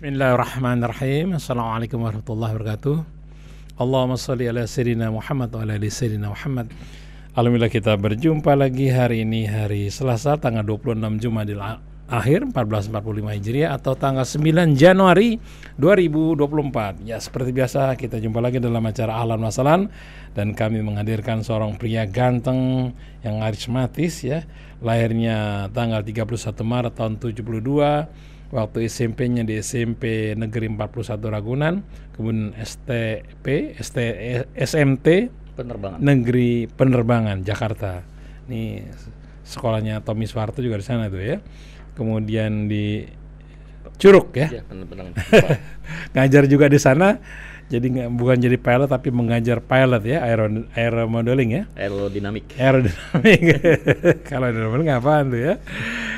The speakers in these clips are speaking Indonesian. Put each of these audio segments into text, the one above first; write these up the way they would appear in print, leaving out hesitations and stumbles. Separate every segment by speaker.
Speaker 1: Bismillahirrahmanirrahim. Assalamualaikum warahmatullahi wabarakatuh. Allahumma sholli ala sayyidina Muhammad wa ala ali sayyidina Muhammad. Alhamdulillah kita berjumpa lagi hari ini, hari Selasa tanggal 26 Jumadil Akhir 1445 Hijriah atau tanggal 9 Januari 2024. Ya, seperti biasa kita jumpa lagi dalam acara Ahlan wa Sahlan dan kami menghadirkan seorang pria ganteng yang karismatis ya. Lahirnya tanggal 31 Maret tahun 72. Waktu SMP-nya di SMP Negeri 41 Ragunan, kemudian SMT Negeri Penerbangan Jakarta. Ini sekolahnya Tommy Soeharto juga di sana tuh ya. Kemudian di Curug ya. Ngajar juga di sana. Jadi bukan jadi pilot tapi mengajar pilot ya, aeromodeling ya.
Speaker 2: Aerodinamik.
Speaker 1: Kalau aeromodeling apaan tuh ya?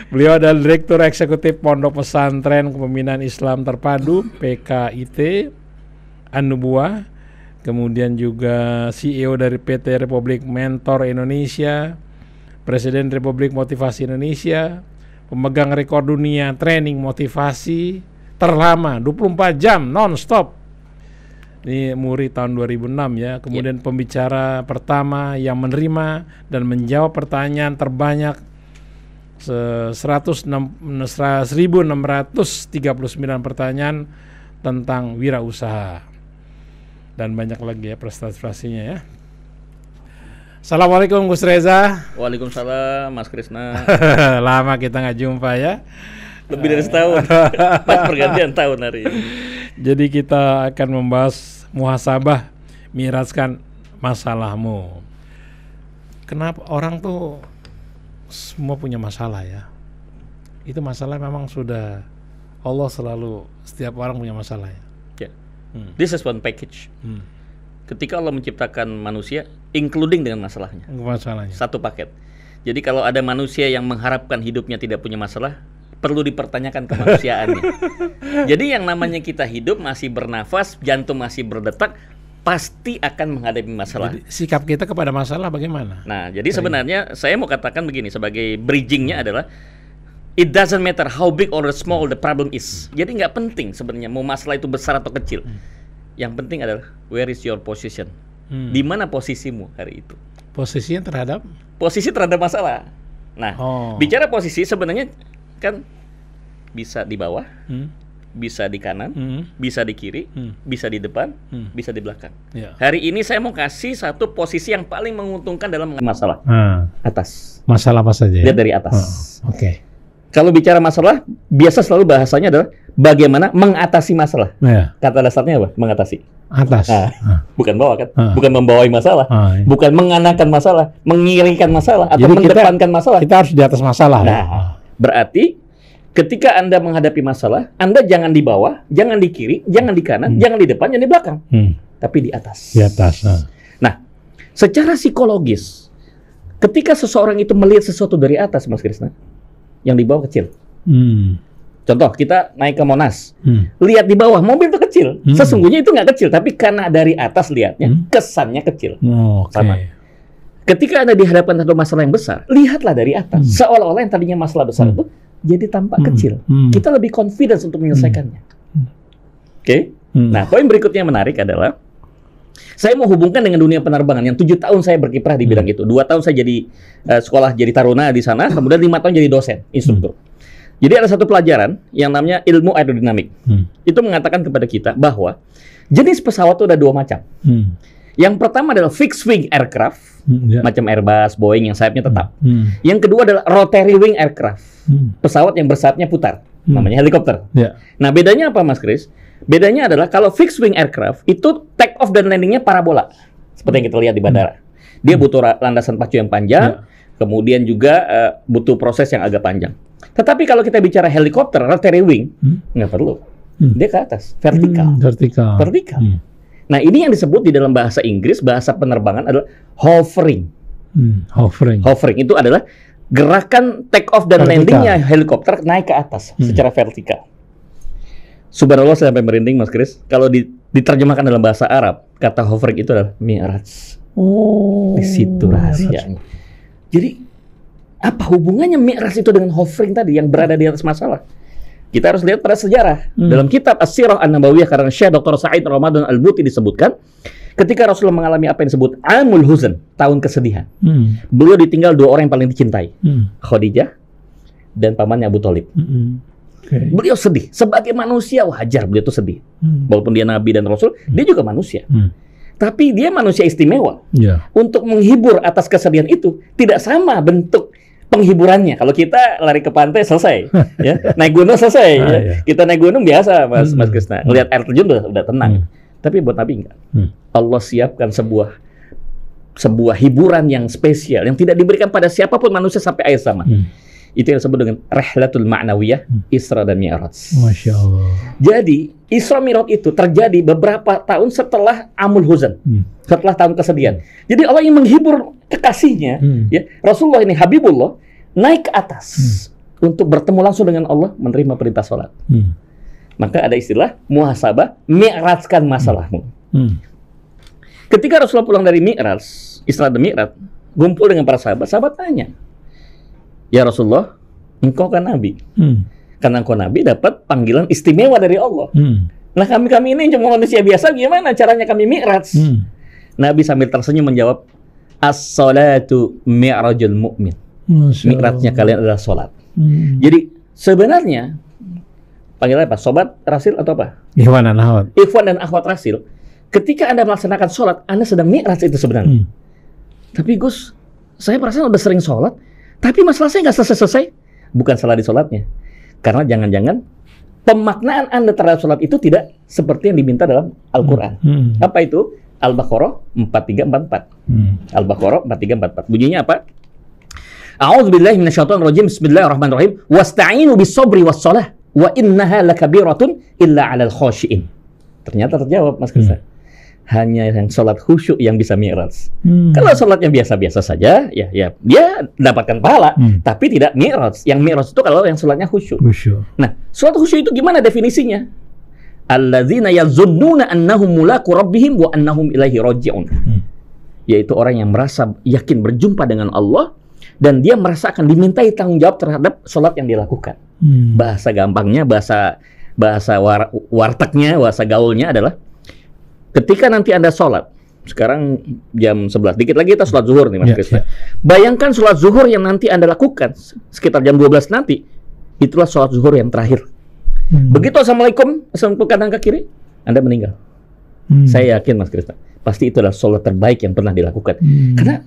Speaker 1: Beliau adalah Direktur Eksekutif Pondok Pesantren Kepemimpinan Islam Terpadu PKIT An-Nubuwah, kemudian juga CEO dari PT Republik Mentor Indonesia, Presiden Republik Motivasi Indonesia, pemegang rekor dunia training motivasi terlama 24 jam non-stop. Ini Muri tahun 2006 ya. Kemudian pembicara pertama yang menerima dan menjawab pertanyaan terbanyak 1.639 pertanyaan tentang wirausaha. Dan banyak lagi ya prestasi-prestasinya ya. Assalamualaikum Gus Reza.
Speaker 2: Waalaikumsalam Mas Krisna.
Speaker 1: Lama kita nggak jumpa ya.
Speaker 2: Lebih dari setahun. Pas pergantian tahun hari ini.
Speaker 1: Jadi kita akan membahas muhasabah, miraskan masalahmu. Kenapa orang tuh semua punya masalah ya? Itu masalah memang sudah Allah selalu, setiap orang punya masalah ya.
Speaker 2: This is one package. Ketika Allah menciptakan manusia, including dengan masalahnya. Satu paket. Jadi kalau ada manusia yang mengharapkan hidupnya tidak punya masalah, perlu dipertanyakan kemanusiaannya. Jadi yang namanya kita hidup masih bernafas, jantung masih berdetak, pasti akan menghadapi masalah.
Speaker 1: Jadi, sikap kita kepada masalah bagaimana?
Speaker 2: Nah, jadi sebenarnya saya mau katakan begini sebagai bridgingnya adalah it doesn't matter how big or small the problem is. Jadi nggak penting sebenarnya mau masalah itu besar atau kecil. Yang penting adalah where is your position? Di mana posisimu hari itu?
Speaker 1: Posisinya terhadap?
Speaker 2: Posisi terhadap masalah. Nah, bicara posisi sebenarnya kan bisa di bawah, bisa di kanan, bisa di kiri, bisa di depan, bisa di belakang. Hari ini saya mau kasih satu posisi yang paling menguntungkan dalam masalah. Atas.
Speaker 1: Masalah apa saja?
Speaker 2: Lihat dari atas.
Speaker 1: Oke.
Speaker 2: Kalau bicara masalah, biasa selalu bahasanya adalah bagaimana mengatasi masalah. Kata dasarnya apa? Mengatasi.
Speaker 1: Atas.
Speaker 2: Bukan bawah kan? Bukan membawai masalah, bukan menganakan masalah, mengirikan masalah atau mendepankan masalah.
Speaker 1: Kita harus di atas masalah.
Speaker 2: Berarti ketika Anda menghadapi masalah, Anda jangan di bawah, jangan di kiri, jangan di kanan, jangan di depan, jangan di belakang, tapi di atas.
Speaker 1: Di atas.
Speaker 2: Nah, secara psikologis, ketika seseorang itu melihat sesuatu dari atas, Mas Krisna, yang di bawah kecil. Contoh, kita naik ke Monas, lihat di bawah mobil itu kecil. Sesungguhnya itu nggak kecil, tapi karena dari atas lihatnya, kesannya kecil. Sama. Ketika Anda dihadapkan satu masalah yang besar, lihatlah dari atas. Seolah-olah yang tadinya masalah besar itu jadi tampak kecil. Kita lebih confidence untuk menyelesaikannya. Oke? Nah, poin berikutnya yang menarik adalah saya mau hubungkan dengan dunia penerbangan yang 7 tahun saya berkiprah di bidang itu. 2 tahun saya jadi sekolah jadi taruna di sana, kemudian 5 tahun jadi dosen, instruktur. Jadi ada satu pelajaran yang namanya ilmu aerodinamik. Itu mengatakan kepada kita bahwa jenis pesawat itu ada 2 macam. Yang pertama adalah fixed wing aircraft, macam Airbus, Boeing yang sayapnya tetap. Yang kedua adalah rotary wing aircraft, pesawat yang bersayapnya putar, namanya helikopter. Nah, bedanya apa, Mas Kris? Bedanya adalah kalau fixed wing aircraft itu take off dan landingnya parabola, seperti yang kita lihat di bandara. Dia butuh landasan pacu yang panjang, kemudian juga butuh proses yang agak panjang. Tetapi kalau kita bicara helikopter, rotary wing, nggak perlu. Dia ke atas, vertikal. Nah, ini yang disebut di dalam bahasa Inggris, bahasa penerbangan adalah hovering. Hovering itu adalah gerakan take off dan landingnya helikopter naik ke atas secara vertikal. Subhanallah, saya sampai merinding, Mas Kris. Kalau diterjemahkan dalam bahasa Arab, kata hovering itu adalah mi'raj. Di situ rahasianya. Jadi, apa hubungannya mi'raj itu dengan hovering tadi yang berada di atas masalah? Kita harus lihat pada sejarah. Dalam kitab As-Sirah An-Nabawiyah karena Syekh Dr. Sa'id Ramadan Al-Buti disebutkan, ketika Rasulullah mengalami apa yang disebut Amul Huzn, tahun kesedihan. Beliau ditinggal 2 orang yang paling dicintai. Khadijah dan pamannya Abu Thalib. Beliau sedih. Sebagai manusia wajar beliau itu sedih. Walaupun dia Nabi dan Rasul, dia juga manusia. Tapi dia manusia istimewa. Untuk menghibur atas kesedihan itu tidak sama bentuk penghiburannya. Kalau kita lari ke pantai selesai, ya. Naik gunung selesai. Ya. Kita naik gunung biasa, Mas Krisna. Lihat air terjun udah tenang. Tapi buat Nabi enggak. Allah siapkan sebuah hiburan yang spesial yang tidak diberikan pada siapapun manusia sampai akhir zaman. Itu yang disebut dengan Rihlatul Ma'nawiyah, Isra dan Mi'raj.
Speaker 1: Masya Allah.
Speaker 2: Jadi Isra Mi'raj itu terjadi beberapa tahun setelah Amul Huzn, setelah tahun kesedihan. Jadi Allah yang menghibur kekasihnya, ya, Rasulullah ini Habibullah, naik ke atas untuk bertemu langsung dengan Allah, menerima perintah sholat. Maka ada istilah muhasabah, mi'rajkan masalahmu. Ketika Rasulullah pulang dari Mi'raj, Isra dan Mi'raj, kumpul dengan para sahabat, sahabat tanya, ya Rasulullah, engkau kan Nabi. Karena engkau Nabi dapat panggilan istimewa dari Allah. Nah kami ini cuma manusia biasa, gimana caranya kami mi'raj? Nabi sambil tersenyum menjawab, as-salatu mi'rajul mu'min. Mi'rajnya kalian adalah sholat. Jadi sebenarnya, panggilan apa? Sobat Rasil atau apa?
Speaker 1: Ikhwan dan akhwat.
Speaker 2: Ikhwan dan akhwat Rasil. Ketika Anda melaksanakan sholat, Anda sedang mi'raj itu sebenarnya. Tapi Gus, saya perasaan udah sering sholat, tapi masalah saya nggak selesai-selesai. Bukan salah di sholatnya. Karena jangan-jangan pemaknaan Anda terhadap sholat itu tidak seperti yang diminta dalam Al-Quran. Apa itu? Al-Baqarah 4344. Al-Baqarah 4344. Bunyinya apa? A'udzubillahi minasyaitonirrajim. Bismillahirrahmanirrahim. Wasta'inu bis-sabri was-shalah wa innaha lakabiratun illa 'alal khashiin. Ternyata terjawab, Mas Krisna. Hanya yang sholat khusyuk yang bisa mi'raj. Kalau sholatnya biasa-biasa saja, ya dia dapatkan pahala, tapi tidak mi'raj. Yang mi'raj itu kalau yang sholatnya khusyuk. Nah, sholat khusyuk itu gimana definisinya? Alladzina yazunnuna annahum mulaqu rabbihim wa annahum ilaihi raji'un. Yaitu orang yang merasa yakin berjumpa dengan Allah dan dia merasa akan dimintai tanggung jawab terhadap sholat yang dia lakukan. Bahasa gampangnya, bahasa wartegnya, bahasa gaulnya adalah ketika nanti Anda sholat, sekarang jam 11, dikit lagi kita sholat zuhur nih Mas Krisna. Bayangkan sholat zuhur yang nanti Anda lakukan sekitar jam 12 nanti, itulah sholat zuhur yang terakhir. Begitu Assalamualaikum, Assalamualaikum kanan ke kiri, Anda meninggal. Saya yakin Mas Krisna, pasti itu adalah sholat terbaik yang pernah dilakukan. Karena,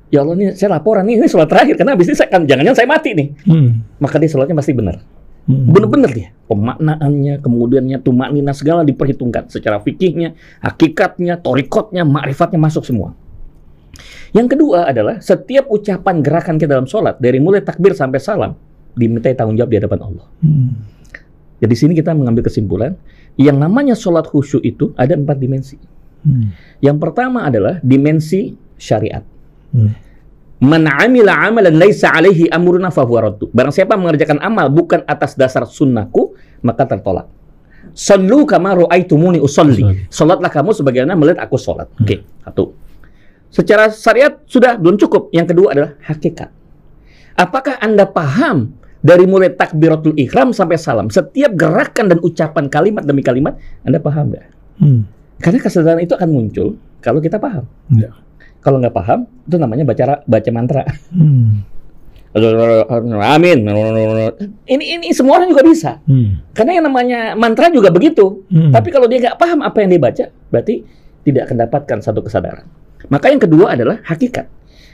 Speaker 2: ya Allah, ini saya laporan nih, ini sholat terakhir, karena abis ini jangan-jangan saya mati nih. Maka dia sholatnya pasti benar. Benar-benar dia pemaknaannya, kemudiannya tumaknina segala diperhitungkan secara fikihnya, hakikatnya, torikotnya, ma'rifatnya masuk semua. Yang kedua adalah setiap ucapan gerakan kita dalam sholat dari mulai takbir sampai salam dimintai tanggung jawab di hadapan Allah. Jadi sini kita mengambil kesimpulan yang namanya sholat khusyuk itu ada 4 dimensi. Yang pertama adalah dimensi syariat. Man 'amila 'amalan laisa 'alaihi amruna fahuwa raddu. Barang siapa mengerjakan amal bukan atas dasar sunnahku, maka tertolak. Sallu kama ra'aitumuni usolli. Salatlah kamu sebagaimana melihat aku salat. Oke, satu. Secara syariat sudah belum cukup. Yang kedua adalah hakikat. Apakah Anda paham dari mulai takbiratul ihram sampai salam, setiap gerakan dan ucapan kalimat demi kalimat, Anda paham nggak? Karena kesadaran itu akan muncul kalau kita paham. Kalau nggak paham, itu namanya baca mantra. Amin. Ini semua orang juga bisa. Karena yang namanya mantra juga begitu. Tapi kalau dia nggak paham apa yang dia baca, berarti tidak akan dapatkan satu kesadaran. Maka yang kedua adalah hakikat.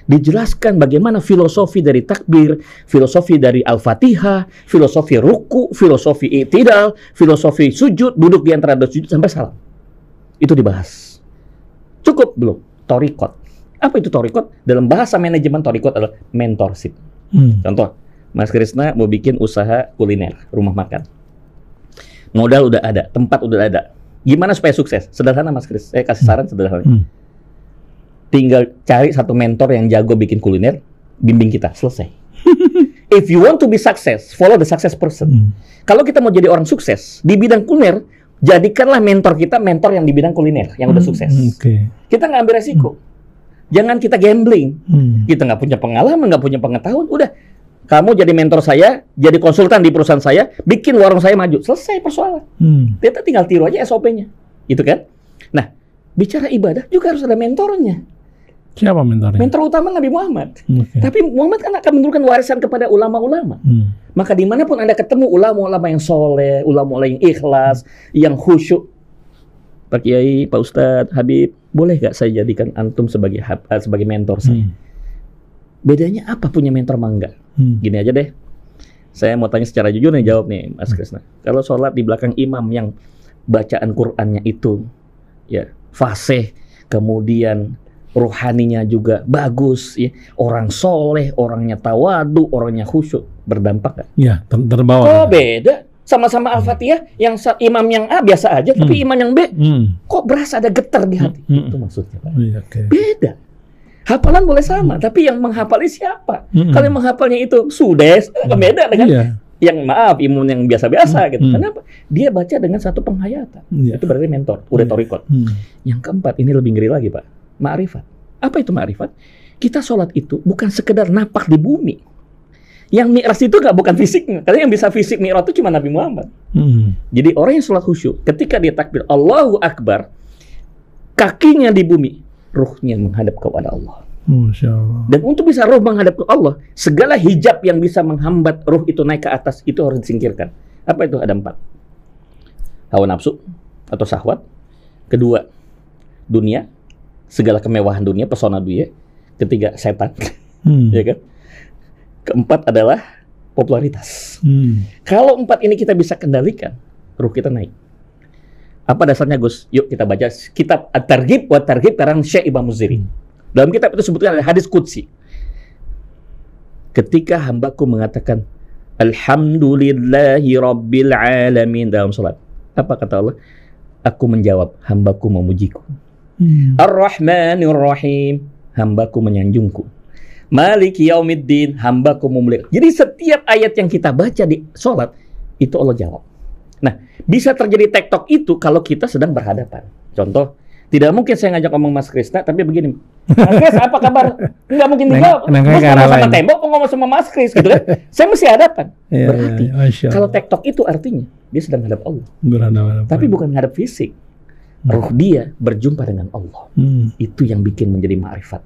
Speaker 2: Dijelaskan bagaimana filosofi dari takbir, filosofi dari Al-Fatihah, filosofi ruku, filosofi i'tidal, filosofi sujud, duduk di antara dua sujud sampai salam. Itu dibahas. Cukup belum? Torikot. Apa itu torikot? Dalam bahasa manajemen torikot adalah mentorship. Contoh, Mas Krisna mau bikin usaha kuliner, rumah makan. Modal udah ada, tempat udah ada. Gimana supaya sukses? Sederhana Mas Kris, saya kasih saran sederhana. Tinggal cari satu mentor yang jago bikin kuliner, bimbing kita, selesai. If you want to be success, follow the success person. Kalau kita mau jadi orang sukses di bidang kuliner, jadikanlah mentor kita mentor yang di bidang kuliner, yang udah sukses. Kita nggak ambil resiko. Jangan kita gambling. Kita nggak punya pengalaman, nggak punya pengetahuan. Udah, Kamu jadi mentor saya, jadi konsultan di perusahaan saya, bikin warung saya maju. Selesai persoalan. Kita tinggal tiru aja SOP-nya. Gitu kan? Nah, bicara ibadah juga harus ada mentornya.
Speaker 1: Siapa mentornya?
Speaker 2: Mentor utama Nabi Muhammad. Tapi Muhammad kan akan menurunkan warisan kepada ulama-ulama. Maka dimanapun Anda ketemu ulama-ulama yang soleh, ulama-ulama yang ikhlas, yang khusyuk, Pak Kiai, Pak Ustadz, Habib, boleh gak saya jadikan antum sebagai mentor saya? Bedanya apa punya mentor mangga? Gini aja deh. Saya mau tanya secara jujur nih, jawab nih Mas Krisna. Kalau sholat di belakang imam yang bacaan Qur'annya itu ya fasih, kemudian rohaninya juga bagus, ya, orang soleh, orangnya tawadu, orangnya khusyuk, berdampak gak?
Speaker 1: Ya, terbawa.
Speaker 2: Oh beda. Sama-sama Al-Fatihah, yang imam yang A biasa aja, tapi imam yang B, kok berasa ada getar di hati? Itu maksudnya, Pak. Beda. Hafalan boleh sama, tapi yang menghafalnya siapa? Kalau yang menghafalnya itu sudes, beda dengan yang imam yang biasa-biasa gitu. Kenapa? Dia baca dengan satu penghayatan. Itu berarti mentor, udah torikot. Yang keempat, ini lebih ngeri lagi, Pak. Ma'rifat. Apa itu ma'rifat? Kita sholat itu bukan sekedar napak di bumi. Yang mi'raj itu bukan fisiknya. Karena yang bisa fisik mi'raj itu cuma Nabi Muhammad. Jadi orang yang sholat khusyuk, ketika dia takbir Allahu Akbar, kakinya di bumi, ruhnya menghadap kepada Allah.
Speaker 1: Masya Allah.
Speaker 2: Dan untuk bisa ruh menghadap ke Allah, segala hijab yang bisa menghambat ruh itu naik ke atas, itu harus disingkirkan. Apa itu? Ada 4. Hawa nafsu atau syahwat. Kedua, dunia, segala kemewahan dunia, pesona dunia. Ketiga, setan. Ya kan? Keempat adalah popularitas. Kalau 4 ini kita bisa kendalikan, ruh kita naik. Apa dasarnya, Gus? Yuk kita baca kitab At-Targhib wa Targhib karang Syekh Imam Muziri. Dalam kitab itu sebutkan ada hadis qudsi. Ketika hambaku mengatakan Alhamdulillahi Rabbil Alamin dalam salat, apa kata Allah? Aku menjawab, hambaku memujiku. Ar-Rahmanir Rahim, hambaku menyanjungku. Maliki Yaumiddin, hambaku memuliakan. Jadi setiap ayat yang kita baca di sholat, itu Allah jawab. Nah, bisa terjadi tektok itu kalau kita sedang berhadapan. Contoh, tidak mungkin saya ngajak ngomong Mas Krisna, tapi begini. Mas Kris, apa kabar? Nggak mungkin dijawab. Mas ngomong sama tembok, ngomong sama Mas Kris, gitu kan? Saya mesti hadapan. Berarti, kalau tektok itu artinya, dia sedang menghadap Allah. Tapi bukan menghadap fisik. Ruh dia berjumpa dengan Allah. Itu yang bikin menjadi ma'rifat.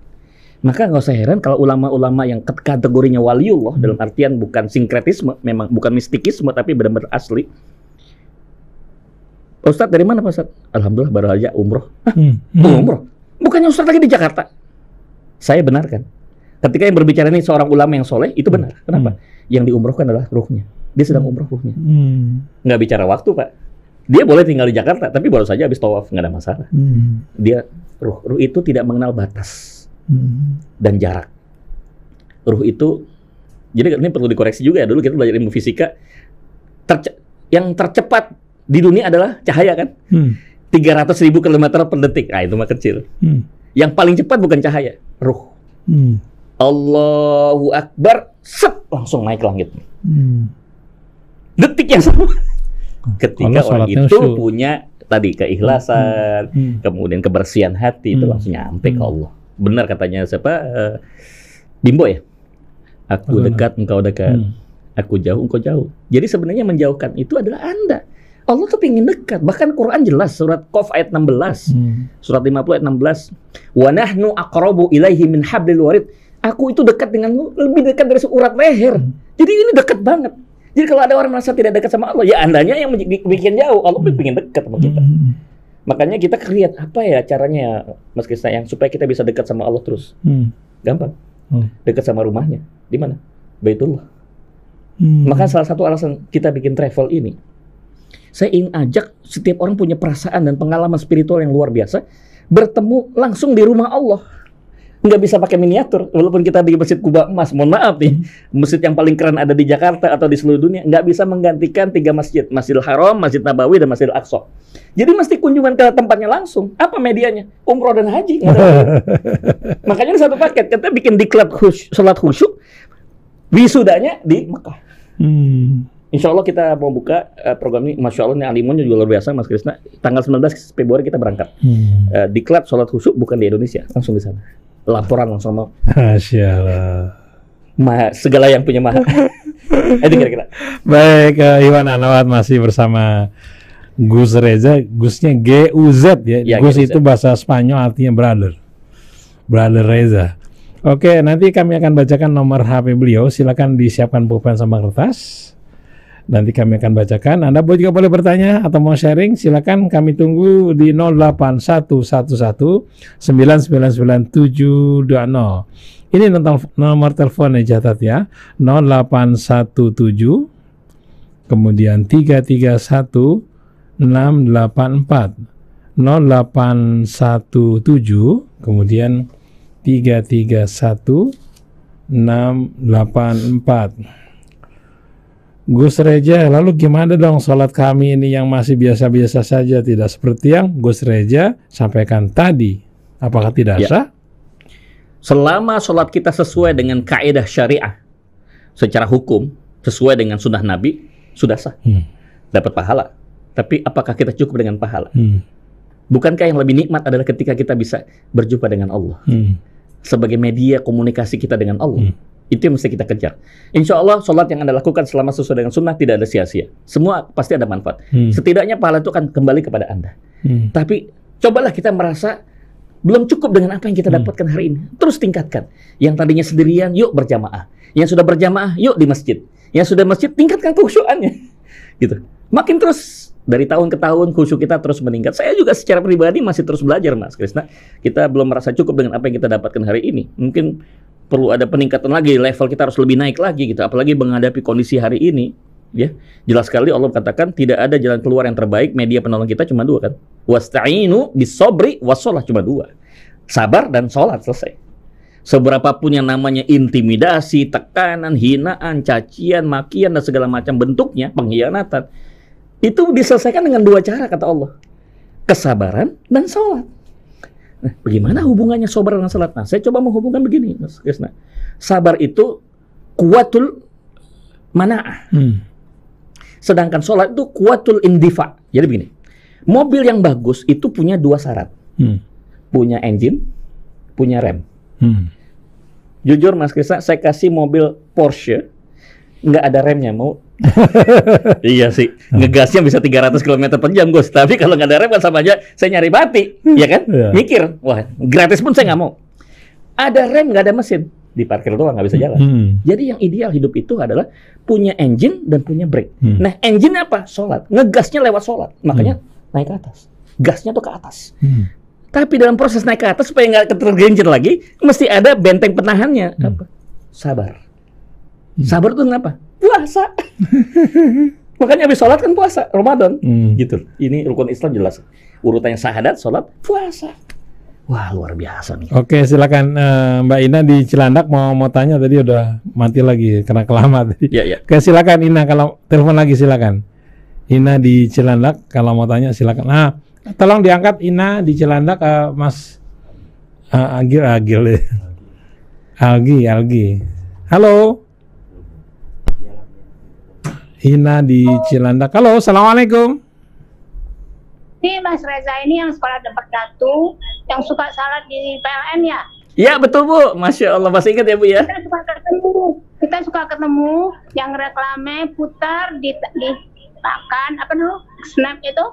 Speaker 2: Maka nggak usah heran kalau ulama-ulama yang kategorinya waliullah, dalam artian bukan sinkretisme, memang bukan mistikisme, tapi benar-benar asli. Ustadz dari mana Pak Ustadz? Alhamdulillah baru aja umroh. Umroh? Bukannya Ustadz lagi di Jakarta? Saya benarkan. Ketika yang berbicara ini seorang ulama yang soleh, itu benar. Kenapa? Yang diumrohkan adalah ruhnya. Dia sedang umroh ruhnya. Nggak bicara waktu, Pak. Dia boleh tinggal di Jakarta, tapi baru saja habis tawaf, nggak ada masalah. Dia ruh itu tidak mengenal batas dan jarak. Ruh itu, jadi ini perlu dikoreksi juga ya. Dulu kita belajar ilmu fisika, yang tercepat di dunia adalah cahaya kan, 300.000 km per detik. Nah itu mah kecil. Yang paling cepat bukan cahaya, ruh. Allahu Akbar, set, langsung naik ke langit. Detik yang sama. Ketika orang itu punya tadi keikhlasan, kemudian kebersihan hati, itu langsung nyampe ke Allah. Benar katanya siapa? Bimbo ya? Aku dekat, engkau dekat. Aku jauh, engkau jauh. Jadi sebenarnya menjauhkan itu adalah Anda. Allah tuh pengen dekat. Bahkan Quran jelas, surat Qaf ayat 16. Surat 50 ayat 16. Wa nahnu aqrabu ilaihi min hablil warid. Aku itu dekat denganmu, lebih dekat dari seurat leher. Jadi ini dekat banget. Jadi kalau ada orang merasa tidak dekat sama Allah, ya andanya yang bikin jauh. Allah pengen dekat sama kita. Makanya kita lihat apa ya caranya, Mas Krisna, yang supaya kita bisa dekat sama Allah terus. Gampang. Dekat sama rumahnya. Di mana? Baitullah. Maka salah satu alasan kita bikin travel ini, saya ingin ajak setiap orang punya perasaan dan pengalaman spiritual yang luar biasa, bertemu langsung di rumah Allah. Nggak bisa pakai miniatur, walaupun kita di Masjid Kuba Emas, mohon maaf nih, masjid yang paling keren ada di Jakarta atau di seluruh dunia, nggak bisa menggantikan 3 masjid, Masjidil Haram, Masjid Nabawi, dan Masjidil Aqsa. Jadi mesti kunjungan ke tempatnya langsung. Apa medianya? Umroh dan haji. Makanya satu paket, kita bikin diklat sholat khusyuk, wisudanya di Mekah. Insya Allah kita mau buka program ini, Masya Allah, ini alimunnya juga luar biasa, Mas Krisna. Tanggal 19 Februari kita berangkat. Diklat sholat khusyuk bukan di Indonesia, langsung di sana. Laporan langsung mau.
Speaker 1: Masya Allah.
Speaker 2: segala yang punya maha. Itu kira-kira.
Speaker 1: Baik, Iwan Anwar masih bersama Gus Reza. Gusnya G-U-Z ya.
Speaker 2: Ya,
Speaker 1: Gus
Speaker 2: G-U-Z.
Speaker 1: itu bahasa Spanyol artinya brother. Brother Reza. Oke, nanti kami akan bacakan nomor HP beliau. Silakan disiapkan pulpen sama kertas. Nanti kami akan bacakan. Anda juga boleh bertanya atau mau sharing. Silakan, kami tunggu di 08111 999 Ini nomor teleponnya, catat ya. 0817 kemudian 331 684. 0817 kemudian 331 684. Gus Reza, lalu gimana dong sholat kami ini yang masih biasa-biasa saja, tidak seperti yang Gus Reza sampaikan tadi? Apakah tidak sah?
Speaker 2: Selama sholat kita sesuai dengan kaidah syariah, secara hukum, sesuai dengan sunnah Nabi, sudah sah. Dapat pahala. Tapi apakah kita cukup dengan pahala? Bukankah yang lebih nikmat adalah ketika kita bisa berjumpa dengan Allah? Sebagai media komunikasi kita dengan Allah. Itu yang mesti kita kejar. Insya Allah sholat yang Anda lakukan selama sesuai dengan sunnah tidak ada sia-sia. Semua pasti ada manfaat. Setidaknya pahala itu akan kembali kepada Anda. Tapi cobalah kita merasa belum cukup dengan apa yang kita dapatkan hari ini. Terus tingkatkan. Yang tadinya sendirian, yuk berjamaah. Yang sudah berjamaah, yuk di masjid. Yang sudah masjid, tingkatkan khusyuannya. Gitu. Makin terus dari tahun ke tahun khusyuk kita terus meningkat. Saya juga secara pribadi masih terus belajar, Mas Krisna. Kita belum merasa cukup dengan apa yang kita dapatkan hari ini. Mungkin perlu ada peningkatan lagi, level kita harus lebih naik lagi gitu. Apalagi menghadapi kondisi hari ini, ya. Jelas sekali Allah katakan tidak ada jalan keluar yang terbaik, media penolong kita cuma dua kan. Wasta'inu bis-sabri was-shalah, cuma dua. Sabar dan sholat, selesai. Seberapapun yang namanya intimidasi, tekanan, hinaan, cacian, makian dan segala macam bentuknya, pengkhianatan, itu diselesaikan dengan dua cara kata Allah. Kesabaran dan sholat. Nah, bagaimana hubungannya sabar dengan salat? Nah, saya coba menghubungkan begini, Mas Krisna. Sabar itu kuatul mana'ah. Sedangkan salat itu kuatul indifa. Jadi begini, mobil yang bagus itu punya dua syarat. Punya engine, punya rem. Jujur Mas Krisna, saya kasih mobil Porsche, nggak ada remnya, mau? Iya sih, ngegasnya bisa 300 km per jam, Gus. Tapi kalau nggak ada rem kan sama aja saya nyari mati, ya kan? Mikir, wah gratis pun saya nggak mau. Ada rem, nggak ada mesin, di parkir doang nggak bisa jalan. Jadi yang ideal hidup itu adalah punya engine dan punya brake. Nah, engine apa? Sholat. Ngegasnya lewat sholat, makanya naik ke atas. Gasnya tuh ke atas. Tapi dalam proses naik ke atas supaya nggak tergelincir lagi, mesti ada benteng penahannya. Apa? Sabar. Sabar itu kenapa? Puasa. Makanya habis sholat kan puasa, Ramadan. Gitu. Ini rukun Islam jelas. Urutannya syahadat, sholat, puasa. Wah, luar biasa nih.
Speaker 1: Oke, silakan Mbak Ina di Cilandak mau tanya, tadi udah mati lagi karena kelamaan tadi.
Speaker 2: Iya.
Speaker 1: Oke, silakan Ina, kalau telepon lagi silakan. Ina di Cilandak kalau mau tanya silakan. Nah, tolong diangkat Ina di Cilandak, Mas Algi. Halo. Ina di Cilandak. Halo, assalamualaikum.
Speaker 3: Ini Mas Reza ini yang sekolah dapat datu, yang suka salat di PLN ya?
Speaker 2: Iya betul Bu, Masya Allah, masih ingat ya Bu ya?
Speaker 3: Kita suka ketemu yang reklame putar di makan apa dulu snap itu?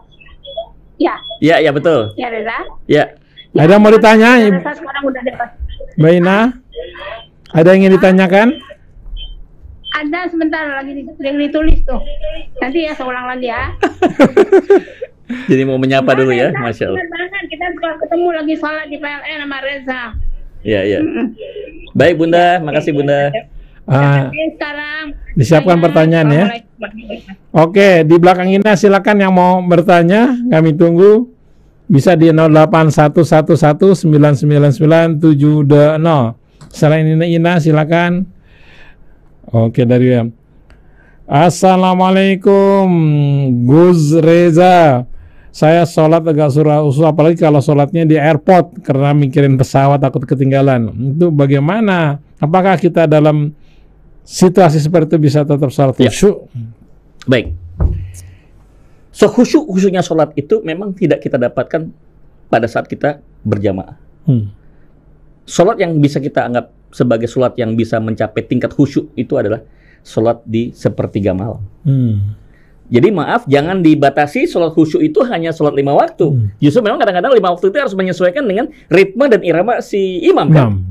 Speaker 3: Ya.
Speaker 2: Iya betul.
Speaker 3: Ya Reza.
Speaker 2: Ya.
Speaker 1: Ada mau ditanya?
Speaker 3: Reza sekarang udah dapat.
Speaker 1: Mbak Ina, ada yang ingin ditanyakan?
Speaker 3: Ada sebentar lagi ditulis tuh. Nanti ya saya ulang lagi ya.
Speaker 2: Jadi mau menyapa dulu ya, Masya Allah.
Speaker 3: Kita suka ketemu lagi sholat di PLN sama Reza.
Speaker 2: Iya. Baik Bunda, makasih Bunda.
Speaker 3: Sekarang
Speaker 1: disiapkan pertanyaan ya. Oke, di belakang Ina silakan yang mau bertanya, kami tunggu. Bisa di 08111999720. Selain Ina silakan. Oke, dari Assalamualaikum Gus Reza. Saya sholat agak surah-usah, apalagi kalau sholatnya di airport karena mikirin pesawat takut ketinggalan. Itu bagaimana? Apakah kita dalam situasi seperti itu bisa tetap sholat khusyuk?
Speaker 2: Baik. Khusyuknya sholat itu memang tidak kita dapatkan pada saat kita berjamaah. Sholat yang bisa kita anggap sebagai sholat yang bisa mencapai tingkat khusyuk itu adalah sholat di sepertiga malam. Jadi maaf, jangan dibatasi sholat khusyuk itu hanya sholat 5 waktu. Justru memang kadang-kadang 5 waktu itu harus menyesuaikan dengan ritme dan irama si imam kan.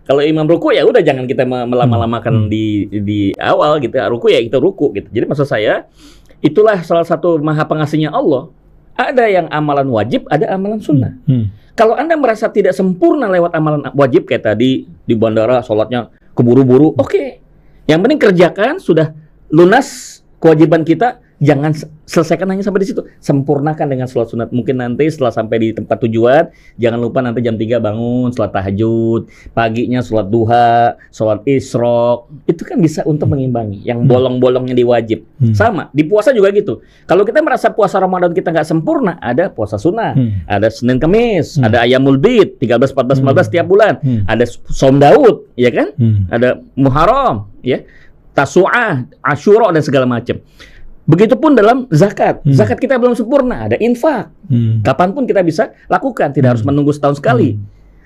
Speaker 2: Kalau imam ruku ya udah jangan kita melama-lamakan di awal gitu. Ruku ya kita ruku gitu. Jadi maksud saya itulah salah satu maha pengasihnya Allah. Ada yang amalan wajib, ada amalan sunnah. Kalau Anda merasa tidak sempurna lewat amalan wajib kayak tadi di bandara sholatnya keburu-buru, oke. Yang penting kerjakan, sudah lunas kewajiban kita. Jangan selesaikan hanya sampai di situ. Sempurnakan dengan sholat sunat. Mungkin nanti setelah sampai di tempat tujuan, jangan lupa nanti jam 3 bangun, sholat tahajud, paginya sholat duha, sholat isyraq. Itu kan bisa untuk mengimbangi yang bolong-bolongnya di wajib. Sama, di puasa juga gitu. Kalau kita merasa puasa Ramadan kita nggak sempurna, ada puasa sunnah, ada Senin Kamis, ada Ayyamul Bid, 13, 14, 15 tiap bulan, ada Shaum Daud, ya kan? Ada Muharram, ya, Tasu'ah, Asyura dan segala macam. Begitupun dalam zakat. Zakat kita belum sempurna, ada infak. Kapanpun kita bisa lakukan, tidak harus menunggu setahun sekali.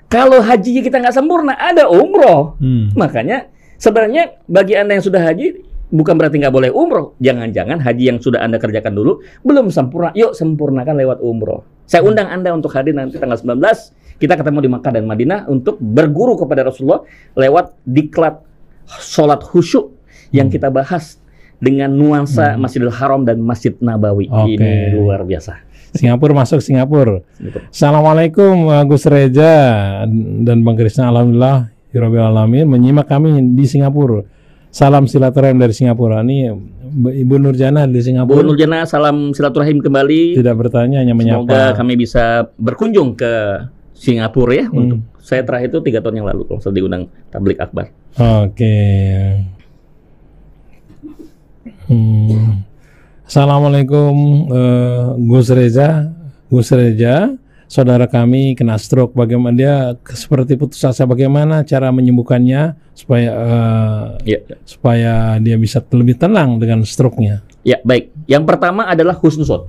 Speaker 2: Kalau haji kita nggak sempurna, ada umroh. Makanya sebenarnya bagi Anda yang sudah haji, bukan berarti nggak boleh umroh. Jangan-jangan haji yang sudah Anda kerjakan dulu belum sempurna. Yuk sempurnakan lewat umroh. Saya undang Anda untuk hadir nanti tanggal 19. Kita ketemu di Makkah dan Madinah untuk berguru kepada Rasulullah lewat diklat sholat khusyuk yang kita bahas dengan nuansa Masjidil Haram dan Masjid Nabawi. Ini luar biasa.
Speaker 1: Singapura masuk Singapura. Assalamualaikum Gus Reza dan Bang Krisna. Alhamdulillah Rabbil Alamin menyimak kami di Singapura. Salam silaturahim dari Singapura. Ini Ibu Nurjana di Singapura.
Speaker 2: Bu Nurjana, salam silaturahim kembali.
Speaker 1: Tidak bertanya, hanya menyapa.
Speaker 2: Semoga kami bisa berkunjung ke Singapura ya. Untuk saya terakhir itu 3 tahun yang lalu kalau saya diundang tablik akbar.
Speaker 1: Assalamualaikum Gus Reza, saudara kami kena stroke. Bagaimana dia seperti putus asa? Bagaimana cara menyembuhkannya supaya dia bisa lebih tenang dengan stroke-nya?
Speaker 2: Ya baik. Yang pertama adalah husnuzon.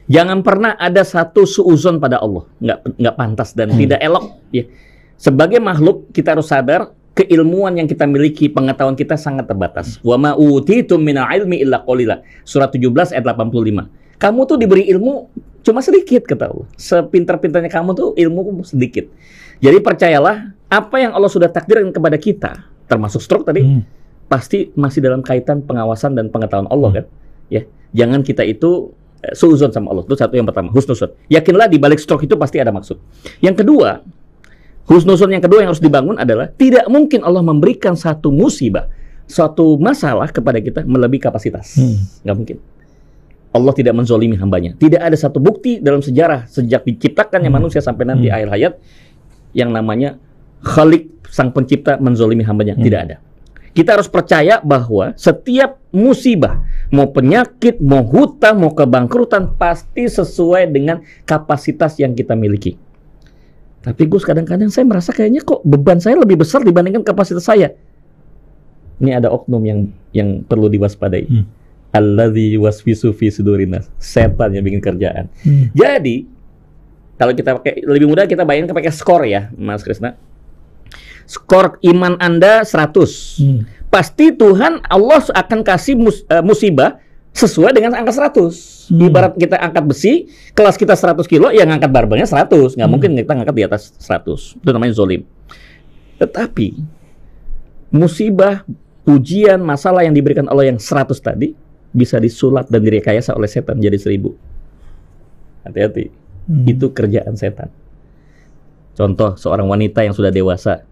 Speaker 2: Jangan pernah ada satu suuzon pada Allah, nggak pantas dan tidak elok. Ya. Sebagai makhluk kita harus sadar. Keilmuan yang kita miliki, pengetahuan kita sangat terbatas. Wa ma utitum minal ilmi illa qalila. Surat 17 ayat 85. Kamu tuh diberi ilmu cuma sedikit kata Allah. Sepintar-pintarnya kamu tuh ilmu sedikit. Jadi percayalah, apa yang Allah sudah takdirkan kepada kita, termasuk stroke tadi, pasti masih dalam kaitan pengawasan dan pengetahuan Allah kan. Ya, jangan kita itu suuzon sama Allah. Itu satu yang pertama, husnuzon. Yakinlah di balik stroke itu pasti ada maksud. Yang kedua, husnuzon yang kedua yang harus dibangun adalah tidak mungkin Allah memberikan satu musibah, suatu masalah kepada kita melebihi kapasitas. Nggak mungkin. Allah tidak menzolimi hambanya. Tidak ada satu bukti dalam sejarah sejak diciptakannya manusia sampai nanti akhir hayat yang namanya Khalik, sang pencipta, menzolimi hambanya. Tidak ada. Kita harus percaya bahwa setiap musibah, mau penyakit, mau hutang, mau kebangkrutan, pasti sesuai dengan kapasitas yang kita miliki. Tapi Gus, kadang-kadang saya merasa kayaknya kok beban saya lebih besar dibandingkan kapasitas saya. Ini ada oknum yang perlu diwaspadai. Alladzi yuwaswisu fi sudurinas. Setan yang bikin kerjaan. Jadi, kalau kita pakai lebih mudah kita bayangin pakai skor ya, Mas Krisna. Skor iman Anda 100. Pasti Tuhan Allah akan kasih musibah sesuai dengan angka 100. Ibarat kita angkat besi, kelas kita 100 kilo, yang angkat barbelnya 100. Nggak mungkin kita ngangkat di atas 100. Itu namanya zolim. Tetapi, musibah, ujian, masalah yang diberikan Allah yang 100 tadi, bisa disulap dan direkayasa oleh setan jadi 1000. Hati-hati. Itu kerjaan setan. Contoh, seorang wanita yang sudah dewasa,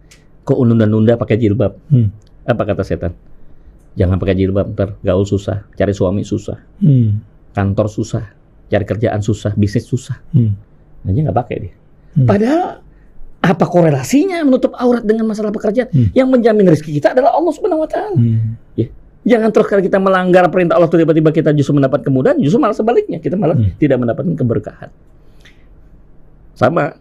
Speaker 2: kok ununda-nunda pakai jilbab? Apa kata setan? Jangan pakai jilbab, ntar gaul susah, cari suami susah, kantor susah, cari kerjaan susah, bisnis susah. Aja nggak pakai dia. Padahal apa korelasinya menutup aurat dengan masalah pekerjaan? Yang menjamin rezeki kita adalah Allah Subhanahu Wa Taala. Ya. Jangan terus kalau kita melanggar perintah Allah, tiba-tiba kita justru mendapat kemudahan, justru malah sebaliknya kita malah tidak mendapatkan keberkahan. Sama,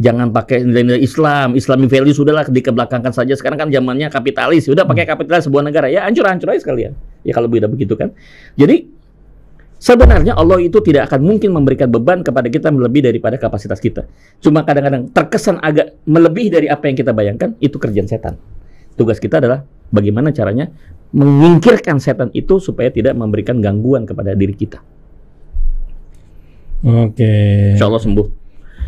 Speaker 2: jangan pakai nilai-nilai Islam, Islamic value sudahlah dikebelakangkan saja. Sekarang kan zamannya kapitalis, sudah pakai kapitalis sebuah negara ya hancur aja sekalian. Ya kalau beda begitu kan. Jadi Sebenarnya Allah itu tidak akan mungkin memberikan beban kepada kita melebihi daripada kapasitas kita. Cuma kadang-kadang terkesan agak melebihi dari apa yang kita bayangkan, itu kerjaan setan. Tugas kita adalah bagaimana caranya menyingkirkan setan itu supaya tidak memberikan gangguan kepada diri kita.
Speaker 1: Oke.
Speaker 2: Insya Allah sembuh.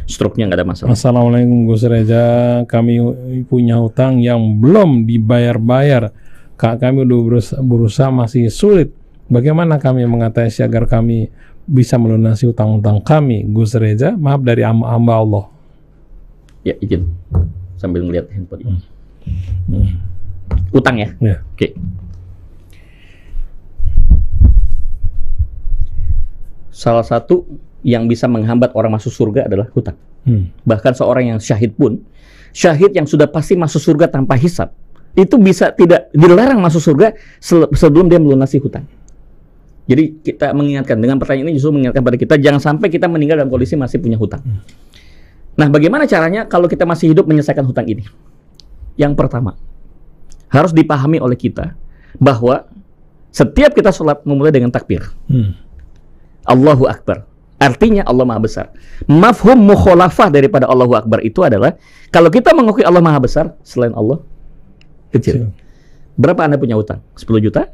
Speaker 2: Stroke-nya nggak ada masalah.
Speaker 1: Assalamualaikum Gus Reza, kami punya hutang yang belum dibayar-bayar. Kami udah berusaha masih sulit. Bagaimana kami mengatasi agar kami bisa melunasi hutang-hutang kami? Gus Reza, maaf dari hamba Allah.
Speaker 2: Ya, izin. Sambil melihat handphone ini. Utang ya?
Speaker 1: Ya.
Speaker 2: Oke. Salah satu yang bisa menghambat orang masuk surga adalah hutang. Bahkan seorang yang syahid pun, syahid yang sudah pasti masuk surga tanpa hisab, itu bisa tidak dilarang masuk surga sebelum dia melunasi hutang. Jadi kita mengingatkan, dengan pertanyaan ini justru mengingatkan pada kita, jangan sampai kita meninggal dalam kondisi masih punya hutang. Nah, bagaimana caranya kalau kita masih hidup menyelesaikan hutang ini? Yang pertama, harus dipahami oleh kita bahwa setiap kita sholat memulai dengan takbir. Allahu Akbar. Artinya Allah Maha Besar. Mafhum mukhalafah daripada Allahu Akbar itu adalah, kalau kita mengakui Allah Maha Besar, selain Allah, kecil. Berapa Anda punya hutang? 10 juta?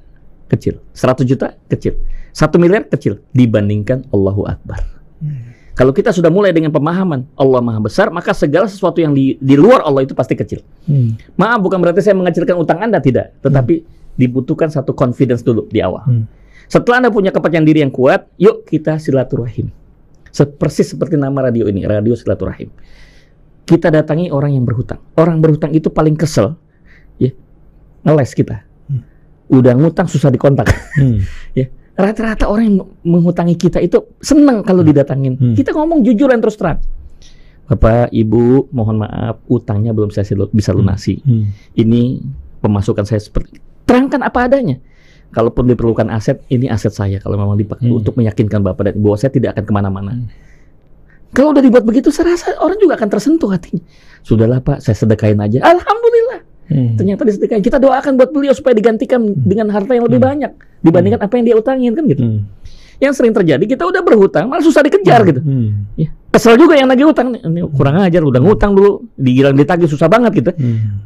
Speaker 2: Kecil. 100 juta? Kecil. 1 miliar? Kecil. Dibandingkan Allahu Akbar. Kalau kita sudah mulai dengan pemahaman Allah Maha Besar, maka segala sesuatu yang di luar Allah itu pasti kecil. Maaf, bukan berarti saya mengecilkan utang Anda, tidak. Tetapi dibutuhkan satu confidence dulu di awal. Setelah Anda punya kepercayaan diri yang kuat, yuk kita silaturahim. Persis seperti nama radio ini, radio silaturahim. Kita datangi orang yang berhutang. Orang berhutang itu paling kesel, ya, ngeles kita. Udah ngutang susah dikontak. Ya, rata-rata orang yang menghutangi kita itu senang kalau didatangin. Kita ngomong jujur dan terus terang. Bapak, Ibu, mohon maaf, utangnya belum saya bisa lunasi. Ini pemasukan saya seperti, terangkan apa adanya. Kalaupun diperlukan aset, ini aset saya. Kalau memang dipakai untuk meyakinkan Bapak dan Ibu bahwa saya tidak akan kemana-mana. Kalau udah dibuat begitu, saya rasa orang juga akan tersentuh hatinya. Sudahlah Pak, saya sedekahin aja. Alhamdulillah. Ternyata disedekahin. Kita doakan buat beliau supaya digantikan dengan harta yang lebih banyak dibandingkan apa yang dia utangin, kan gitu. Yang sering terjadi, kita udah berhutang malah susah dikejar gitu. Ya. Kesel juga yang nagih utang, ini kurang ajar, udah ngutang dulu, digilang ditagih susah banget gitu.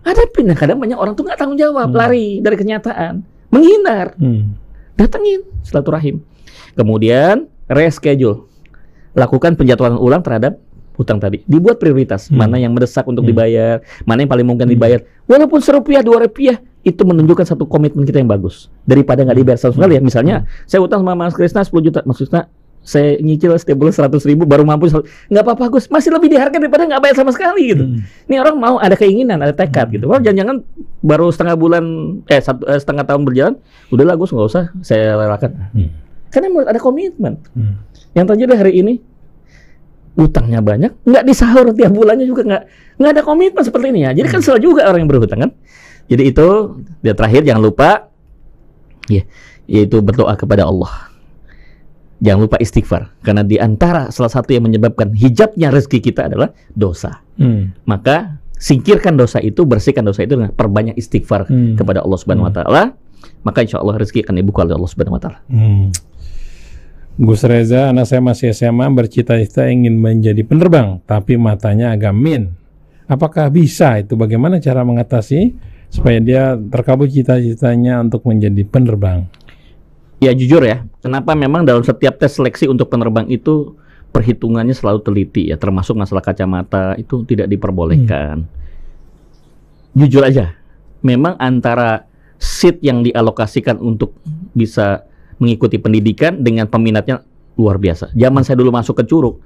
Speaker 2: Ada pindah, kadang banyak orang tuh nggak tanggung jawab, lari dari kenyataan, menghindar. Datengin silaturahim. Kemudian reschedule, lakukan penjadwalan ulang terhadap hutang tadi. Dibuat prioritas, mana yang mendesak untuk dibayar, mana yang paling mungkin dibayar. Walaupun Rp1, Rp2, itu menunjukkan satu komitmen kita yang bagus. Daripada nggak dibayar sama sekali ya. Misalnya, saya utang sama Mas Krisna 10 juta, Mas Krisna saya nyicil setiap bulan 100.000 baru mampu. Nggak apa-apa Gus, masih lebih dihargai daripada nggak bayar sama sekali gitu. Ini orang mau, ada keinginan, ada tekad gitu. Wah, jangan-jangan baru setengah tahun berjalan, udahlah Gus, nggak usah saya relakan. Karena ada komitmen. Yang terjadi hari ini, utangnya banyak, nggak disahur tiap bulannya juga nggak ada komitmen seperti ini ya. Jadi kan salah juga orang yang berhutang kan. Jadi itu dia terakhir, jangan lupa ya, yaitu berdoa kepada Allah. Jangan lupa istighfar, karena di antara salah satu yang menyebabkan hijabnya rezeki kita adalah dosa. Maka singkirkan dosa itu, bersihkan dosa itu dengan perbanyak istighfar kepada Allah Subhanahu Wa Taala. Maka insya Allah rezeki akan dibuka oleh Allah Subhanahu Wa Taala.
Speaker 1: Gus Reza, anak saya masih SMA, bercita-cita ingin menjadi penerbang, tapi matanya agak min. Apakah bisa itu? Bagaimana cara mengatasi supaya dia terkabul cita-citanya untuk menjadi penerbang?
Speaker 2: Ya jujur ya, kenapa memang dalam setiap tes seleksi untuk penerbang itu perhitungannya selalu teliti ya, termasuk masalah kacamata itu tidak diperbolehkan. Jujur aja, memang antara seat yang dialokasikan untuk bisa mengikuti pendidikan dengan peminatnya luar biasa. Zaman saya dulu masuk ke Curug,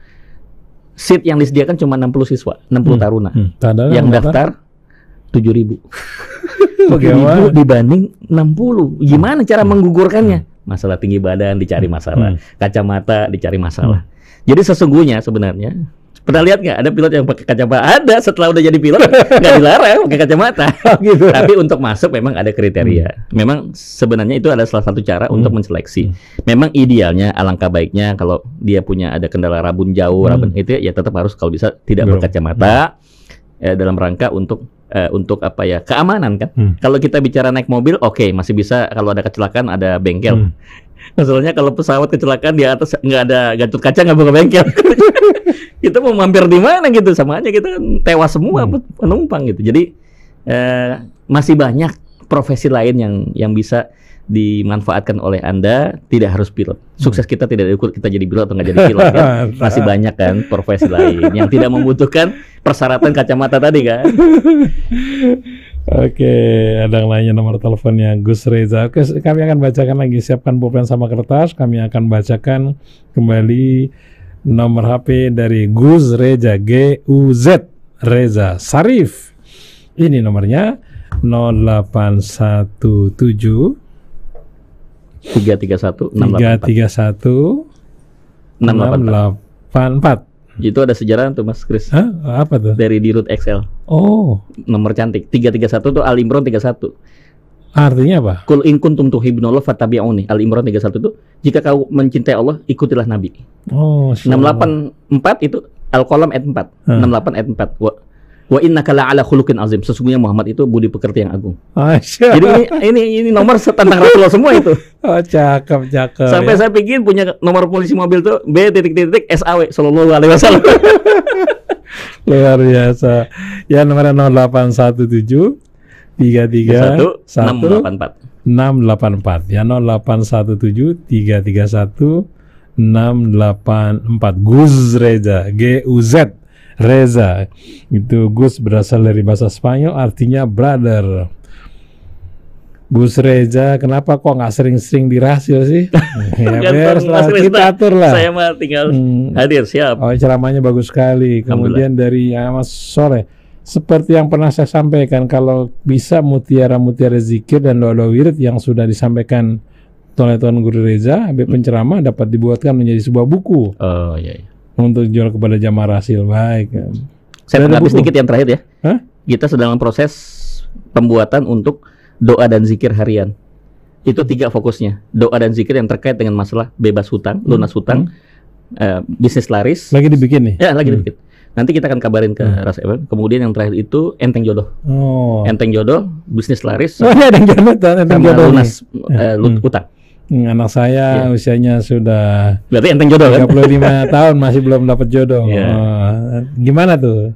Speaker 2: seat yang disediakan cuma 60 siswa, 60 taruna. Yang daftar 7.000. 7.000 dibanding 60. Gimana cara menggugurkannya? Masalah tinggi badan dicari masalah, kacamata dicari masalah. Jadi sesungguhnya sebenarnya, pernah lihat nggak ada pilot yang pakai kacamata? Ada, setelah udah jadi pilot nggak dilarang pakai kacamata. Gitu. Tapi untuk masuk memang ada kriteria. Memang sebenarnya itu adalah salah satu cara untuk menseleksi. Memang idealnya, alangkah baiknya kalau dia punya ada kendala rabun jauh, rabun itu ya tetap harus kalau bisa tidak berkacamata dalam rangka untuk apa ya, keamanan kan. Kalau kita bicara naik mobil, oke, masih bisa kalau ada kecelakaan ada bengkel. Masalahnya kalau pesawat kecelakaan di atas nggak ada gatut kaca, nggak buka bengkel. Kita mau mampir di mana gitu, sama aja kita kan tewas semua penumpang gitu. Jadi masih banyak profesi lain yang bisa dimanfaatkan oleh Anda, tidak harus pilot. Sukses kita tidak ikut kita jadi pilot atau nggak jadi pilot kan. Masih banyak kan profesi lain yang tidak membutuhkan persyaratan kacamata tadi kan.
Speaker 1: Oke, ada yang lainnya nomor teleponnya Gus Reza. Oke, kami akan bacakan lagi, siapkan pulpen sama kertas. Kami akan bacakan kembali nomor HP dari Gus Reza, G-U-Z Reza Sarif. Ini nomornya 0817
Speaker 2: 331
Speaker 1: 684.
Speaker 2: Itu ada sejarah tuh Mas Kris.
Speaker 1: Hah? Apa tuh?
Speaker 2: Dari Dirut XL.
Speaker 1: Oh,
Speaker 2: Nomor cantik 331 tuh Al Imran 31.
Speaker 1: artinya apa?
Speaker 2: Qul in kuntum tuhibbunallah fattabi'uni. Al Imran 31 itu jika kau mencintai Allah, ikutilah Nabi.
Speaker 1: Oh,
Speaker 2: 684 itu Al-Qalam ayat 4. 68 ayat 4. Wa innaka la'ala khuluqin azim. Sesungguhnya Muhammad itu budi pekerti yang agung. Jadi ini nomor tentang Rasulullah semua itu.
Speaker 1: Oh, cakep.
Speaker 2: Sampai saya pikir punya nomor polisi mobil tuh B.SAW sallallahu alaihi wasallam.
Speaker 1: Luar biasa. Ya, nomornya 0817 331
Speaker 2: 684.
Speaker 1: 684. Ya, 0817 331 684. Gus Reza, G-U-Z Reza. Itu Gus berasal dari bahasa Spanyol, artinya brother. Gus Reza, kenapa kok nggak sering-sering dirahsil sih? Ya, biar kita atur lah.
Speaker 2: Saya mah tinggal hadir, siap.
Speaker 1: Oh, ceramahnya bagus sekali. Kemudian dari Mas Soleh, seperti yang pernah saya sampaikan, kalau bisa mutiara-mutiara zikir dan doa-doa wirid yang sudah disampaikan oleh Tuan Guru Reza, Habib penceramah, dapat dibuatkan menjadi sebuah buku.
Speaker 2: Oh iya.
Speaker 1: Untuk jual kepada jamaah rasil. Baik.
Speaker 2: Saya mengambil sedikit yang terakhir ya.
Speaker 1: Hah?
Speaker 2: Kita sedang dalam proses pembuatan untuk doa dan zikir harian. Itu 3 fokusnya. Doa dan zikir yang terkait dengan masalah bebas hutang, lunas hutang, bisnis laris.
Speaker 1: Lagi dibikin nih?
Speaker 2: Ya, lagi dibikin. Nanti kita akan kabarin ke Ras FM. Kemudian yang terakhir itu enteng jodoh.
Speaker 1: Oh.
Speaker 2: Enteng jodoh, bisnis laris.
Speaker 1: Oh, ini ada enteng jodoh
Speaker 2: lunas utang.
Speaker 1: Anak saya usianya sudah
Speaker 2: berarti enteng jodoh
Speaker 1: 35
Speaker 2: kan?
Speaker 1: tahun masih belum dapat jodoh. Gimana tuh?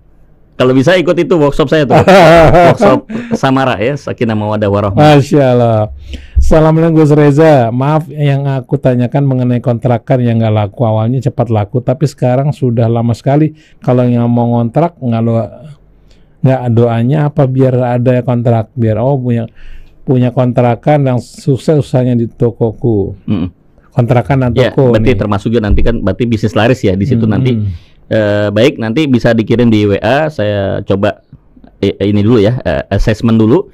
Speaker 2: Kalau bisa ikut itu workshop saya tuh. Workshop Samara ya, Sakinah Mawaddah Warahmah.
Speaker 1: Masya Allah. Assalamualaikum Gus Reza. Maaf yang aku tanyakan mengenai kontrakan yang nggak laku, awalnya cepat laku tapi sekarang sudah lama sekali. Kalau yang mau ngontrak nggak doanya apa biar ada kontrak, biar punya kontrakan yang sukses-suksesnya di tokoku. Kontrakan dan toko.
Speaker 2: Ya, berarti termasuk juga nanti kan berarti bisnis laris ya di situ nanti. Baik, nanti bisa dikirim di WA. Saya coba ini dulu ya, assessment dulu.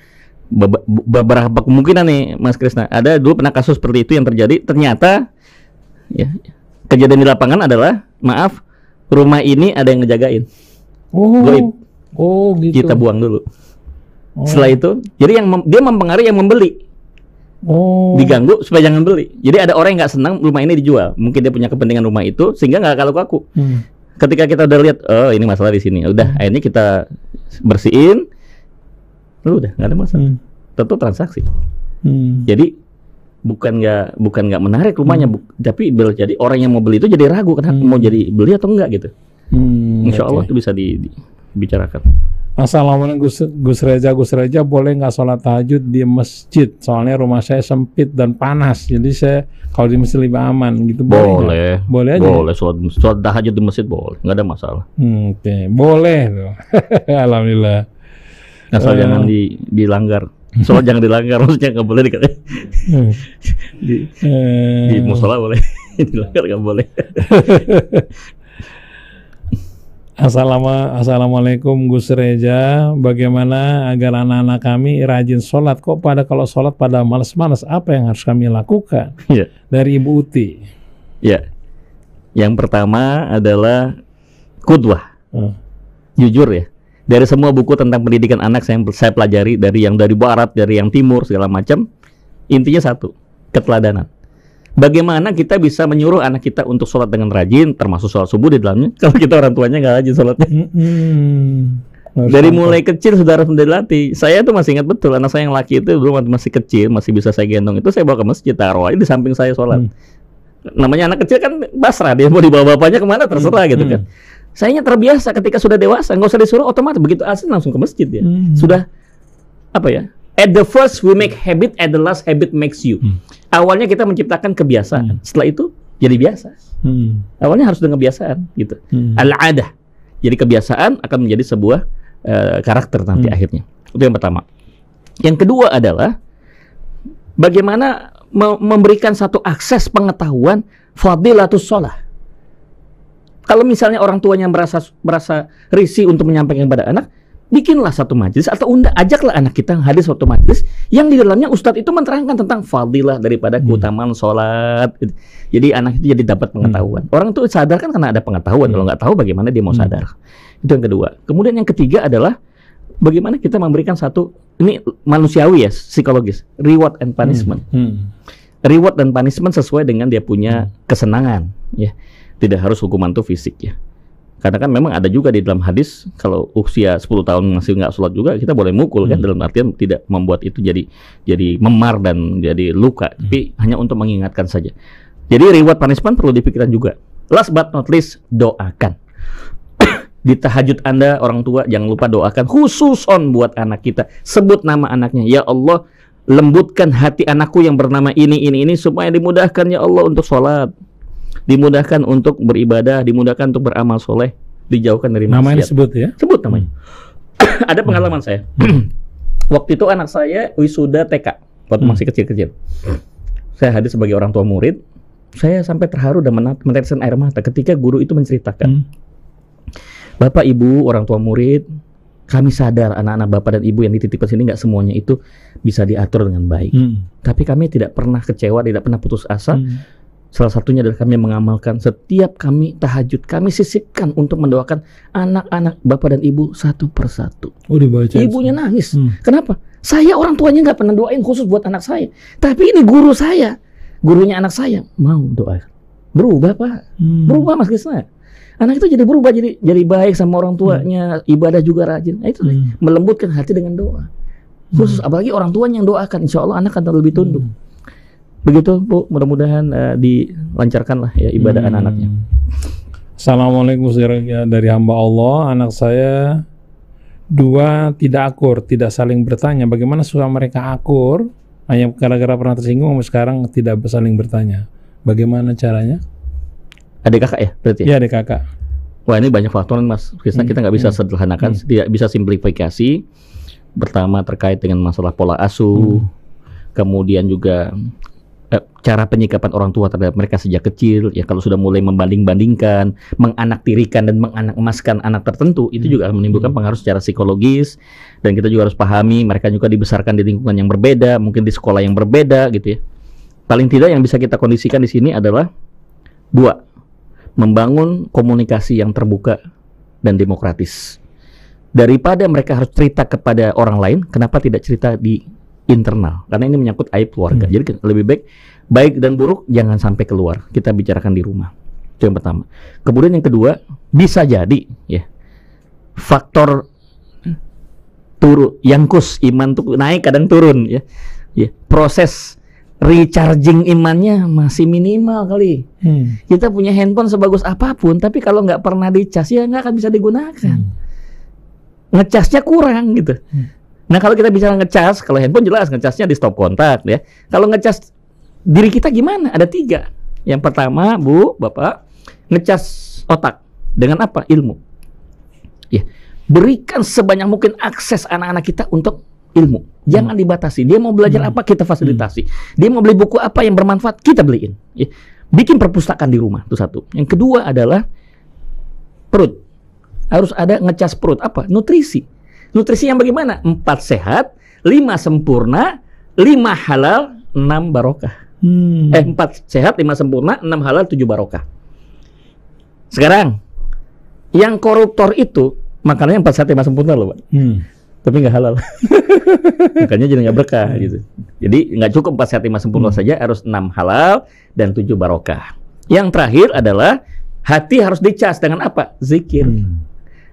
Speaker 2: Beberapa kemungkinan nih Mas Krisna. Ada dulu pernah kasus seperti itu yang terjadi. Ternyata ya, kejadian di lapangan adalah, maaf, rumah ini ada yang ngejagain. Goib.
Speaker 1: Oh gitu.
Speaker 2: Kita buang dulu. Setelah itu, jadi dia mempengaruhi yang membeli. Diganggu supaya jangan beli. Jadi ada orang yang nggak senang rumah ini dijual. Mungkin dia punya kepentingan rumah itu sehingga nggak kaku-kaku. Ketika kita udah lihat, oh ini masalah di sini, udah akhirnya kita bersihin, udah nggak ada masalah. Tentu transaksi. Jadi bukan nggak menarik rumahnya, tapi jadi orang yang mau beli itu jadi ragu kan mau jadi beli atau enggak gitu. Insya Allah itu bisa dibicarakan.
Speaker 1: Assalamualaikum Gus Reza, boleh nggak sholat tahajud di masjid? Soalnya rumah saya sempit dan panas, jadi saya kalau di masjid lebih aman gitu.
Speaker 2: Boleh
Speaker 1: aja.
Speaker 2: Boleh sholat tahajud di masjid, boleh, nggak ada masalah.
Speaker 1: Oke. Boleh tuh. Alhamdulillah.
Speaker 2: Asal jangan dilanggar. Sholat jangan dilanggar, maksudnya nggak boleh di musola boleh, dilanggar nggak boleh.
Speaker 1: Assalamualaikum Gus Reza, bagaimana agar anak-anak kami rajin sholat? Kok kalau sholat pada malas-malas, apa yang harus kami lakukan? Dari Ibu Uti.
Speaker 2: Ya, yang pertama adalah qudwah. Jujur ya, dari semua buku tentang pendidikan anak saya pelajari, dari barat, dari yang timur, segala macam, intinya satu, keteladanan. Bagaimana kita bisa menyuruh anak kita untuk sholat dengan rajin, termasuk sholat subuh di dalamnya, kalau kita orang tuanya nggak rajin sholatnya. Dari mulai kecil sudah harus dilatih. Saya tuh masih ingat betul, anak saya yang laki itu dulu masih kecil, masih bisa saya gendong. Itu saya bawa ke masjid, taruh aja di samping saya sholat. Namanya anak kecil kan pasrah, dia mau dibawa bapaknya kemana terserah gitu kan. Sayanya terbiasa ketika sudah dewasa, nggak usah disuruh, otomatis begitu azan langsung ke masjid ya. Sudah apa ya? At the first we make habit, at the last habit makes you. Awalnya kita menciptakan kebiasaan, setelah itu jadi biasa. Awalnya harus dengan kebiasaan gitu. Al-adah. Jadi kebiasaan akan menjadi sebuah karakter nanti akhirnya. Itu yang pertama. Yang kedua adalah bagaimana memberikan satu akses pengetahuan fadilatus shalah. Kalau misalnya orang tuanya merasa risih untuk menyampaikan kepada anak, bikinlah satu majelis atau ajaklah anak kita hadir suatu majelis yang di dalamnya ustadz itu menerangkan tentang fadilah daripada keutamaan sholat. Jadi anak itu jadi dapat pengetahuan. Orang tuh sadar kan karena ada pengetahuan. Kalau nggak tahu bagaimana dia mau sadar. Itu yang kedua. Kemudian yang ketiga adalah bagaimana kita memberikan satu, ini manusiawi ya, psikologis, reward and punishment. Reward dan punishment sesuai dengan dia punya kesenangan, ya. Tidak harus hukuman itu fisik ya. Karena kan memang ada juga di dalam hadis, kalau usia 10 tahun masih nggak sholat juga, kita boleh mukul kan, dalam artian tidak membuat itu jadi memar dan jadi luka, tapi hanya untuk mengingatkan saja. Jadi reward punishment perlu dipikirkan juga. Last but not least, doakan. Di tahajud Anda, orang tua, jangan lupa doakan khusus buat anak kita. Sebut nama anaknya, ya Allah, lembutkan hati anakku yang bernama ini supaya dimudahkan ya Allah untuk sholat, dimudahkan untuk beribadah, dimudahkan untuk beramal soleh, dijauhkan dari maksiat.
Speaker 1: Namanya disebut ya?
Speaker 2: Sebut namanya. Ada pengalaman saya. Waktu itu anak saya wisuda TK, waktu masih kecil-kecil. Saya hadir sebagai orang tua murid. Saya sampai terharu dan meneteskan air mata ketika guru itu menceritakan, Bapak, Ibu, orang tua murid, kami sadar anak-anak Bapak dan Ibu yang dititipkan sini nggak semuanya itu bisa diatur dengan baik. Tapi kami tidak pernah kecewa, tidak pernah putus asa. Salah satunya adalah kami mengamalkan setiap kami tahajud, kami sisipkan untuk mendoakan anak-anak Bapak dan Ibu satu persatu. Ibunya nangis. Kenapa? Saya orang tuanya nggak pernah doain khusus buat anak saya. Tapi ini guru saya, gurunya anak saya mau doa. Berubah Pak, berubah Mas Krisna. Anak itu jadi berubah, jadi baik sama orang tuanya, ibadah juga rajin. Nah, itu melembutkan hati dengan doa. Khusus apalagi orang tuanya yang doakan, insya Allah anak akan lebih tunduk. Begitu Bu, mudah-mudahan dilancarkan lah ya ibadah anak-anaknya.
Speaker 1: Assalamualaikum dari hamba Allah. Anak saya 2 tidak akur, tidak saling bertanya. Bagaimana supaya mereka akur? Hanya gara-gara pernah tersinggung, sekarang tidak saling bertanya. Bagaimana caranya?
Speaker 2: Adik kakak ya berarti?
Speaker 1: Iya, adik kakak.
Speaker 2: Wah, ini banyak faktor Mas Krisna, kita nggak bisa sederhanakan, tidak bisa simplifikasi. Pertama terkait dengan masalah pola asuh, kemudian juga cara penyikapan orang tua terhadap mereka sejak kecil. Ya kalau sudah mulai membanding-bandingkan, menganaktirikan dan menganak-emaskan anak tertentu, itu juga akan menimbulkan pengaruh secara psikologis. Dan kita juga harus pahami mereka juga dibesarkan di lingkungan yang berbeda, mungkin di sekolah yang berbeda gitu ya. Paling tidak yang bisa kita kondisikan di sini adalah 2. Membangun komunikasi yang terbuka dan demokratis. Daripada mereka harus cerita kepada orang lain, kenapa tidak cerita di internal? Karena ini menyangkut aib keluarga. Jadi lebih baik dan buruk jangan sampai keluar. Kita bicarakan di rumah. Itu yang pertama. Kemudian yang kedua, bisa jadi ya faktor yangkus, iman tuh naik kadang turun ya. Proses recharging imannya masih minimal kali. Kita punya handphone sebagus apapun, tapi kalau nggak pernah dicas ya nggak akan bisa digunakan. Ngecasnya kurang gitu. Nah kalau kita bicara ngecas, kalau handphone jelas ngecasnya di stop kontak ya. Kalau ngecas diri kita gimana? Ada 3. Yang pertama, Bu, Bapak, ngecas otak dengan apa? Ilmu. Ya, berikan sebanyak mungkin akses anak-anak kita untuk ilmu. Jangan dibatasi. Dia mau belajar apa, kita fasilitasi. Dia mau beli buku apa yang bermanfaat, kita beliin. Ya. Bikin perpustakaan di rumah, itu 1. Yang kedua adalah perut. Harus ada ngecas perut. Apa? Nutrisi. Nutrisi yang bagaimana? 4 sehat, 5 sempurna, 5 halal, 6 barokah. 4 sehat, 5 sempurna, 6 halal, 7 barokah. Sekarang, yang koruptor itu makanannya 4 sehat, 5 sempurna loh Pak. Tapi nggak halal. Makanya jadi nggak berkah gitu. Jadi nggak cukup 4 sehat 5 sempurna saja, harus 6 halal dan 7 barokah. Yang terakhir adalah hati harus dicas dengan apa? Zikir.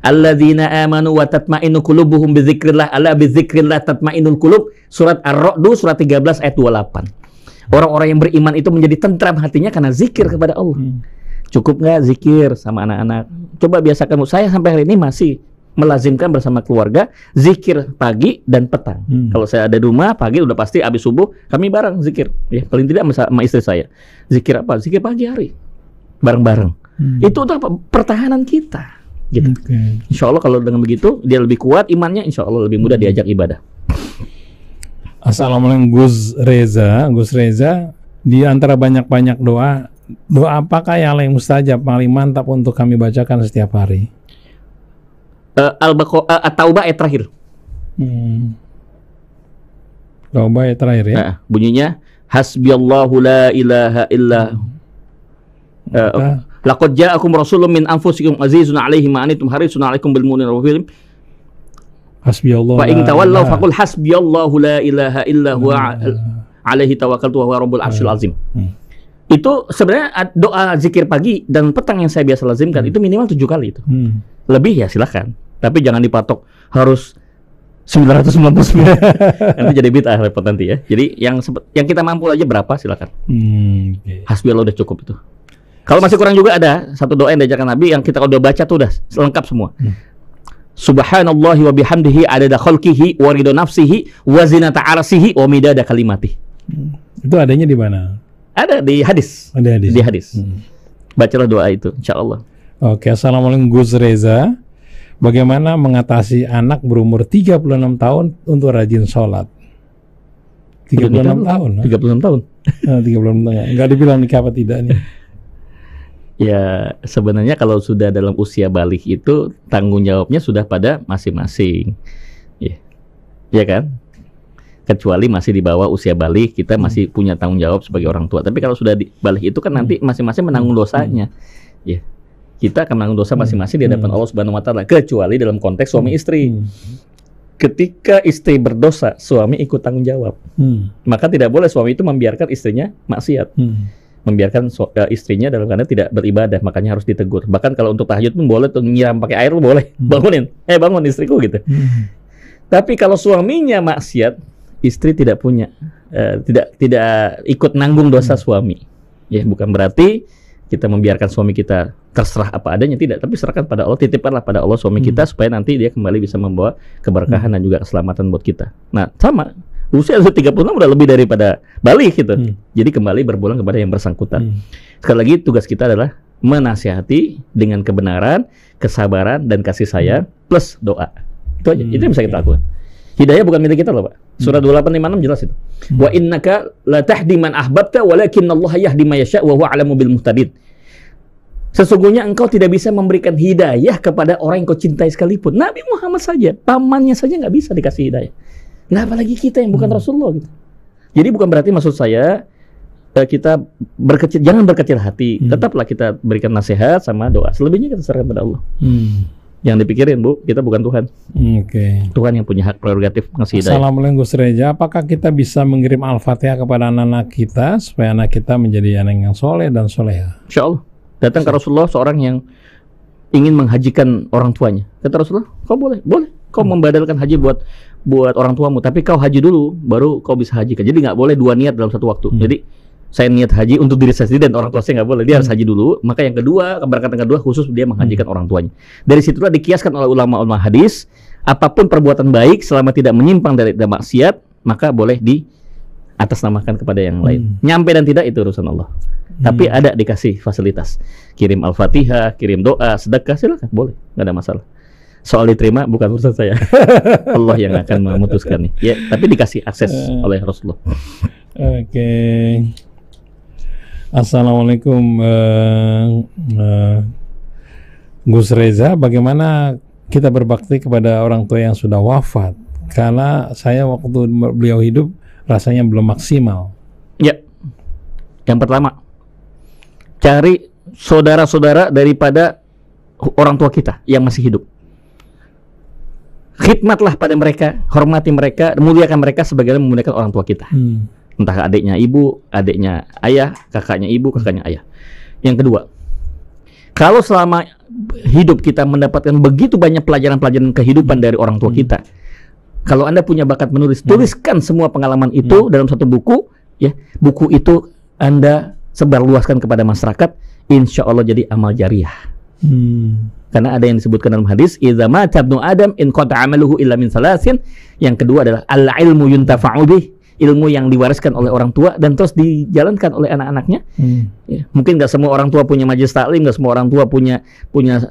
Speaker 2: Alladzina amanu wa tatma'innu qulubuhum bidzikrillah, ala bidzikrillah tatma'innul qulub. Surat Ar-Ra'd surat 13 ayat 28. Orang-orang yang beriman itu menjadi tentram hatinya karena zikir kepada Allah. Cukup nggak zikir sama anak-anak? Coba biasakan. Saya sampai hari ini masih melazimkan bersama keluarga zikir pagi dan petang. Kalau saya ada di rumah pagi udah pasti habis subuh kami bareng zikir. Ya, paling tidak sama istri saya. Zikir apa? Zikir pagi hari. Bareng-bareng. Itu udah pertahanan kita. Gitu. Insya Allah kalau dengan begitu dia lebih kuat imannya, insya Allah lebih mudah diajak ibadah.
Speaker 1: Assalamualaikum Gus Reza. Gus Reza, di antara banyak-banyak doa apakah yang paling mustajab, paling mantap untuk kami bacakan setiap hari?
Speaker 2: At-Taubah ayat terakhir.
Speaker 1: Taubah ayat terakhir ya.
Speaker 2: Bunyinya hasbiyallahu la ilaha illa laqad ja'akum rasulun min anfusikum azizun 'alaihi ma anittum harisun 'alaikum bil mu'minina raufur rahim.
Speaker 1: Hasbiyallahu
Speaker 2: wa in tawallaw faqul hasbiyallahu la ilaha illa huwa 'alaihi tawakkaltu wa huwa rabbul 'arsyil 'azim. Itu sebenarnya doa zikir pagi dan petang yang saya biasa lazimkan itu minimal 7 kali itu. Lebih ya silakan. Tapi jangan dipatok harus 999. Nanti jadi bid'ah repot nanti ya. Jadi yang kita mampu aja berapa silakan. Hasbiyallah udah cukup itu. Kalau masih kurang juga ada satu doa yang diajarkan Nabi yang kita udah baca tuh udah lengkap semua. Subhanallahi wa bihamdihi adada khalqihi wa ridha nafsihi wa zinata 'arsyihi wa midada kalimatihi.
Speaker 1: Itu adanya di mana?
Speaker 2: Ada di hadis.
Speaker 1: Ada hadis.
Speaker 2: Di hadis. Bacalah doa itu insyaallah.
Speaker 1: Oke, Assalamualaikum Gus Reza. Bagaimana mengatasi anak berumur 36 tahun untuk rajin sholat? 36 tahun?
Speaker 2: 36 tahun.
Speaker 1: 36 tahun. Enggak dibilang nikah apa tidak nih?
Speaker 2: Ya, sebenarnya kalau sudah dalam usia balik itu tanggung jawabnya sudah pada masing-masing. Ya kan? Kecuali masih di bawah usia balik, kita masih punya tanggung jawab sebagai orang tua. Tapi kalau sudah di balik itu kan nanti masing-masing menanggung dosanya. Ya. Kita akan menanggung dosa masing-masing di hadapan Allah Subhanahu wa taala, kecuali dalam konteks suami istri. Ketika istri berdosa, suami ikut tanggung jawab. Maka tidak boleh suami itu membiarkan istrinya maksiat. Membiarkan istrinya dalam keadaan tidak beribadah, makanya harus ditegur. Bahkan kalau untuk tahajud pun boleh tuh nyiram pakai air, boleh. Bangunin. Bangun istriku gitu. Tapi kalau suaminya maksiat, istri tidak punya tidak ikut nanggung dosa suami. Ya, bukan berarti kita membiarkan suami kita terserah apa adanya, tidak, tapi serahkan pada Allah, titipkanlah pada Allah suami kita supaya nanti dia kembali bisa membawa keberkahan dan juga keselamatan buat kita. Nah, sama usia 36 udah lebih daripada balik gitu. Jadi kembali berpulang kepada yang bersangkutan. Sekali lagi tugas kita adalah menasihati dengan kebenaran, kesabaran dan kasih sayang plus doa. Itu aja. Itu yang bisa kita lakukan. Hidayah bukan milik kita loh, Pak. Surah 2856 jelas itu. Wa innaka la tahdi man ahbabta walakinallaha yahdi may yasha wa huwa 'alamu bil muhtadin. Sesungguhnya engkau tidak bisa memberikan hidayah kepada orang yang kau cintai sekalipun. Nabi Muhammad saja, pamannya saja nggak bisa dikasih hidayah. Nah, apalagi kita yang bukan Rasulullah gitu. Jadi bukan berarti maksud saya kita jangan berkecil hati. Tetaplah kita berikan nasihat sama doa. Selebihnya kita serahkan pada Allah. Yang dipikirin, Bu, kita bukan Tuhan. Tuhan yang punya hak prerogatif ngasih hidayah.
Speaker 1: Assalamualaikum Gus Reza, apakah kita bisa mengirim Al-Fatihah kepada anak-anak kita supaya anak kita menjadi anak yang soleh dan soleha?
Speaker 2: Insya Allah. Datang ke Rasulullah seorang yang ingin menghajikan orang tuanya. Kata Rasulullah, kau boleh. Kau membadalkan haji buat orang tuamu, tapi kau haji dulu, baru kau bisa hajikan. Jadi nggak boleh dua niat dalam satu waktu. Jadi saya niat haji untuk diri saya sendiri dan orang tua saya nggak boleh. Dia harus haji dulu. Maka yang kedua, keberkatan kedua khusus dia menghajikan orang tuanya. Dari situlah dikiaskan oleh ulama-ulama hadis, apapun perbuatan baik selama tidak menyimpang dari maksiat, maka boleh diatasnamakan kepada yang lain. Nyampe dan tidak itu urusan Allah. Tapi ada dikasih fasilitas. Kirim Al-Fatihah, kirim doa, sedekah, silakan, boleh, nggak ada masalah. Soal diterima bukan urusan saya. Allah yang akan memutuskan nih. Ya, tapi dikasih akses oleh Rasulullah.
Speaker 1: Oke. Assalamualaikum Gus Reza, bagaimana kita berbakti kepada orang tua yang sudah wafat? Karena saya waktu beliau hidup rasanya belum maksimal.
Speaker 2: Ya. Yang pertama, cari saudara-saudara daripada orang tua kita yang masih hidup. Khidmatlah pada mereka, hormati mereka, muliakan mereka sebagaimana memuliakan orang tua kita. Entah adiknya ibu, adiknya ayah, kakaknya ibu, kakaknya ayah. Yang kedua, Kalau selama hidup kita mendapatkan begitu banyak pelajaran-pelajaran kehidupan dari orang tua kita, kalau Anda punya bakat menulis, tuliskan semua pengalaman itu dalam satu buku, ya. Buku itu Anda sebarluaskan kepada masyarakat, insya Allah jadi amal jariah. Karena ada yang disebutkan dalam hadis, idza mata ibnu adam in qata amaluhu illa min salasin. Yang kedua adalah al-ilmu yuntafa'u bih, ilmu yang diwariskan oleh orang tua dan terus dijalankan oleh anak-anaknya. Ya, mungkin nggak semua orang tua punya majelis taklim, nggak semua orang tua punya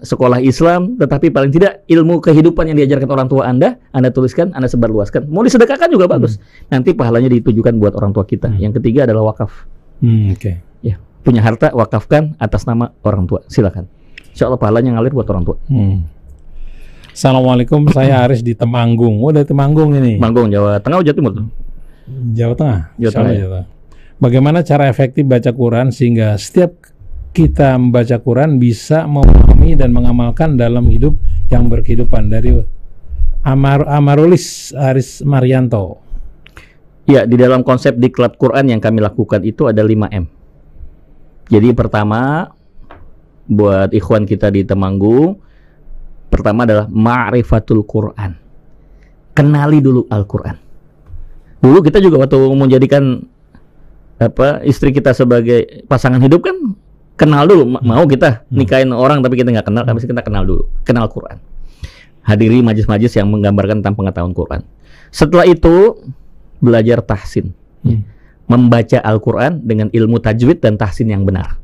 Speaker 2: sekolah Islam, tetapi paling tidak ilmu kehidupan yang diajarkan orang tua Anda tuliskan, Anda sebarluaskan. Mau disedekahkan juga bagus. Nanti pahalanya ditujukan buat orang tua kita. Yang ketiga adalah wakaf. Ya, punya harta wakafkan atas nama orang tua. Silakan. Insya Allah pahalanya ngalir buat orang tua.
Speaker 1: Assalamualaikum, saya Aris di Temanggung. Oh, dari Temanggung ini.
Speaker 2: Temanggung, Jawa Tengah, Jawa Timur tuh.
Speaker 1: Jawa Tengah.
Speaker 2: Jawa Tengah.
Speaker 1: Bagaimana cara efektif baca Quran sehingga setiap kita membaca Quran bisa memahami dan mengamalkan dalam hidup yang berkehidupan? Dari Amarulis Aris Marianto.
Speaker 2: Ya, di dalam konsep diklat Quran yang kami lakukan itu ada 5M. Jadi pertama, buat ikhwan kita di Temanggung, pertama adalah ma'rifatul Quran. Kenali dulu Al-Quran. Dulu kita juga waktu menjadikan istri kita sebagai pasangan hidup kan kenal dulu. Mau kita nikahin orang tapi kita nggak kenal, tapi kita kenal dulu, kenal Quran. Hadiri majlis-majlis yang menggambarkan tentang pengetahuan Quran. Setelah itu belajar tahsin, membaca Al-Quran dengan ilmu tajwid dan tahsin yang benar.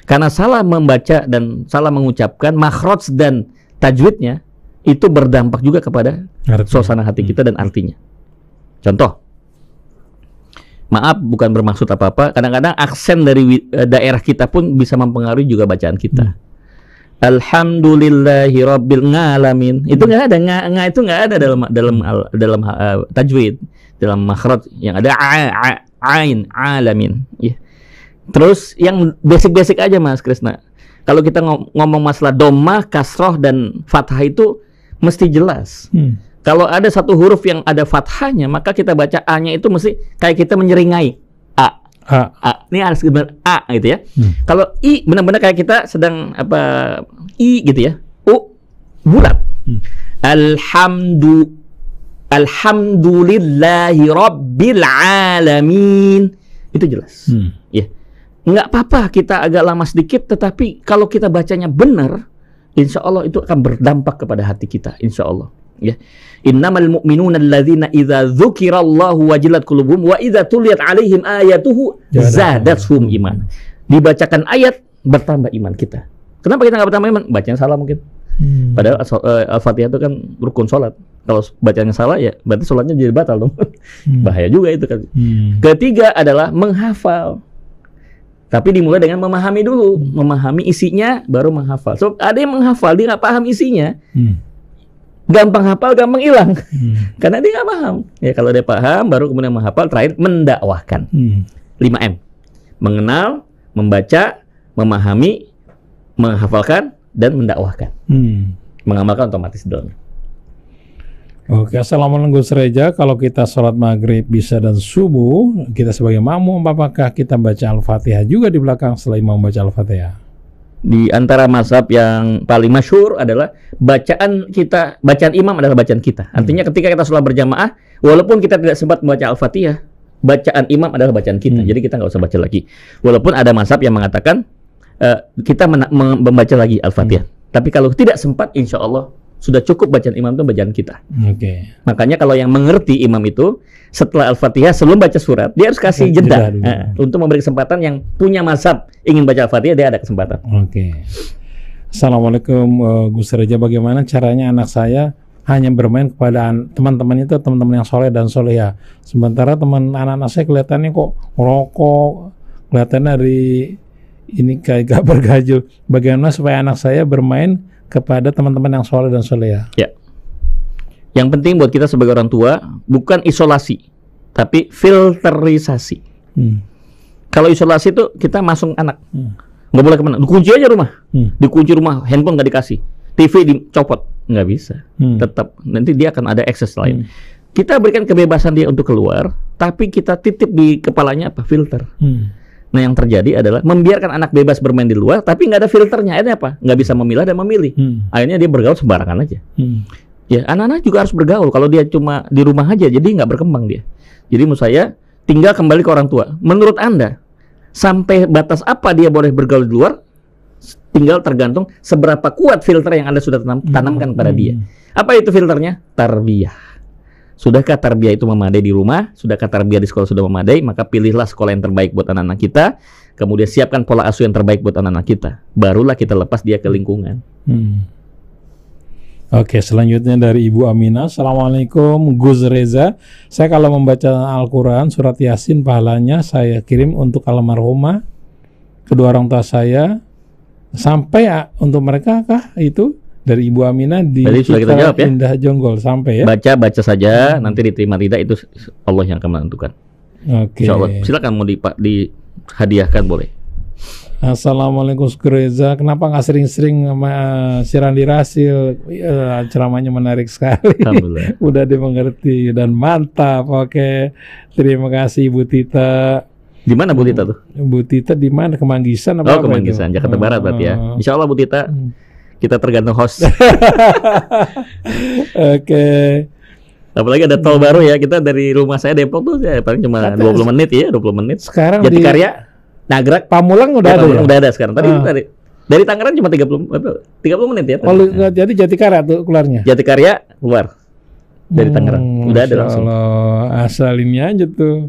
Speaker 2: Karena salah membaca dan salah mengucapkan makhraj dan tajwidnya itu berdampak juga kepada suasana hati kita dan artinya. Contoh, maaf bukan bermaksud apa-apa, kadang-kadang aksen dari daerah kita pun bisa mempengaruhi juga bacaan kita. Alhamdulillahi rabbil ngalamin. Itu nggak ada, itu nggak ada dalam tajwid, dalam makhraj yang ada ain alamin. Terus yang basic-basic aja Mas Krisna. Kalau kita ngomong masalah dhammah, kasroh dan fathah itu mesti jelas. Kalau ada satu huruf yang ada fathahnya, maka kita baca A-nya itu mesti kayak kita menyeringai A. Ini harus benar A gitu ya. Kalau I benar-benar kayak kita sedang I gitu ya. U bulat. Alhamdulillahi rabbil alamin. Itu jelas. Ya. Nggak apa-apa kita agak lama sedikit, tetapi kalau kita bacanya benar, insya Allah itu akan berdampak kepada hati kita, insya Allah. Ya, innamal mu'minuna alladzina idza dzukirallahu wajilat qulubuhum wa idza tuliyat alaihim ayatuhu zadatuhum iman. Dibacakan ayat bertambah iman kita. Kenapa kita nggak bertambah iman? Bacanya salah mungkin. Padahal Al-Fatihah itu kan rukun sholat. Kalau bacanya salah ya berarti sholatnya jadi batal dong. Bahaya juga itu kan. Ketiga adalah menghafal. Tapi dimulai dengan memahami dulu, memahami isinya baru menghafal. So ada yang menghafal dia nggak paham isinya. Gampang hafal, gampang hilang. Karena dia nggak paham. Ya kalau dia paham, baru kemudian menghafal. Terakhir mendakwahkan. 5M. Mengenal, membaca, memahami, menghafalkan, dan mendakwahkan. Mengamalkan otomatis dalamnya.
Speaker 1: Oke, assalamualaikum Gus Reja. Kalau kita sholat maghrib, isya dan subuh, kita sebagai makmum, apakah kita baca Al-Fatihah juga di belakang setelah imam baca Al-Fatihah?
Speaker 2: Di antara mazhab yang paling masyhur adalah bacaan imam adalah bacaan kita. Artinya ketika kita sholat berjamaah, walaupun kita tidak sempat membaca Al-Fatihah, bacaan imam adalah bacaan kita. Jadi kita nggak usah baca lagi. Walaupun ada mazhab yang mengatakan kita membaca lagi Al-Fatihah. Tapi kalau tidak sempat, insya Allah sudah cukup bacaan imam itu bacaan kita. Makanya kalau yang mengerti imam itu setelah Al-Fatihah sebelum baca surat dia harus kasih jeda untuk memberi kesempatan yang punya mazhab ingin baca Al-Fatihah, dia ada kesempatan.
Speaker 1: Assalamualaikum Gus Reja, bagaimana caranya anak saya hanya bermain kepada teman-teman itu teman-teman yang soleh dan soleha, sementara teman anak-anak saya kelihatannya kok ngerokok, kelihatannya dari ini kayak gak bergajul. Bagaimana supaya anak saya bermain kepada teman-teman yang soleh dan soleha?
Speaker 2: Ya. Yang penting buat kita sebagai orang tua bukan isolasi, tapi filterisasi. Kalau isolasi itu kita masuk anak, nggak boleh kemana, dikunci aja rumah, dikunci rumah, handphone nggak dikasih, TV dicopot, nggak bisa. Tetap nanti dia akan ada akses lain. Kita berikan kebebasan dia untuk keluar, tapi kita titip di kepalanya filter. Nah, yang terjadi adalah membiarkan anak bebas bermain di luar, tapi nggak ada filternya. Akhirnya apa? Nggak bisa memilah dan memilih. Akhirnya dia bergaul sembarangan aja. Ya, anak-anak juga harus bergaul. Kalau dia cuma di rumah aja, jadi nggak berkembang dia. Jadi menurut saya, tinggal kembali ke orang tua. Menurut Anda, sampai batas apa dia boleh bergaul di luar? Tinggal tergantung seberapa kuat filter yang Anda sudah tanamkan pada dia. Apa itu filternya? Tarbiyah. Sudahkah tarbiyah itu memadai di rumah? Sudahkah tarbiyah di sekolah sudah memadai? Maka pilihlah sekolah yang terbaik buat anak-anak kita. Kemudian siapkan pola asuh yang terbaik buat anak-anak kita. Barulah kita lepas dia ke lingkungan.
Speaker 1: Oke, selanjutnya dari Ibu Aminah. Assalamualaikum Gus Reza. Saya kalau membaca Al-Quran, surat Yasin, pahalanya saya kirim untuk almarhumah, kedua orang tua saya. Sampai untuk mereka kah itu? Dari Ibu Aminah di
Speaker 2: sudah kita jawab, ya?
Speaker 1: Indah Jonggol sampai ya.
Speaker 2: Baca saja, nanti diterima tidak itu Allah yang akan menentukan.
Speaker 1: Oke.
Speaker 2: Insyaallah. Silakan mau dihadiahkan boleh.
Speaker 1: Assalamualaikum Gus Reza. Kenapa nggak sering-sering sama Sirandi Rasil? Ceramahnya menarik sekali.
Speaker 2: Alhamdulillah.
Speaker 1: Udah dimengerti dan mantap. Oke. Terima kasih Bu Tita.
Speaker 2: Di mana Bu Tita tuh?
Speaker 1: Bu Tita di mana? Kemanggisan apa?
Speaker 2: Kemanggisan, Jakarta Barat berarti ya. Insyaallah Bu Tita. Kita tergantung host.
Speaker 1: Oke.
Speaker 2: Apalagi ada tol baru ya. Kita dari rumah saya Depok tuh ya, paling cuma 20 menit ya, 20 menit.
Speaker 1: Sekarang
Speaker 2: Jatikarya, Nagrag,
Speaker 1: Pamulang udah ada.
Speaker 2: Udah ada sekarang. Tadi dari Tangerang cuma 30 menit ya.
Speaker 1: Oh, jadi Jatikarya tuh keluarnya.
Speaker 2: Jatikarya keluar dari Tangerang. Udah ada langsung.
Speaker 1: Asal ini aja tuh.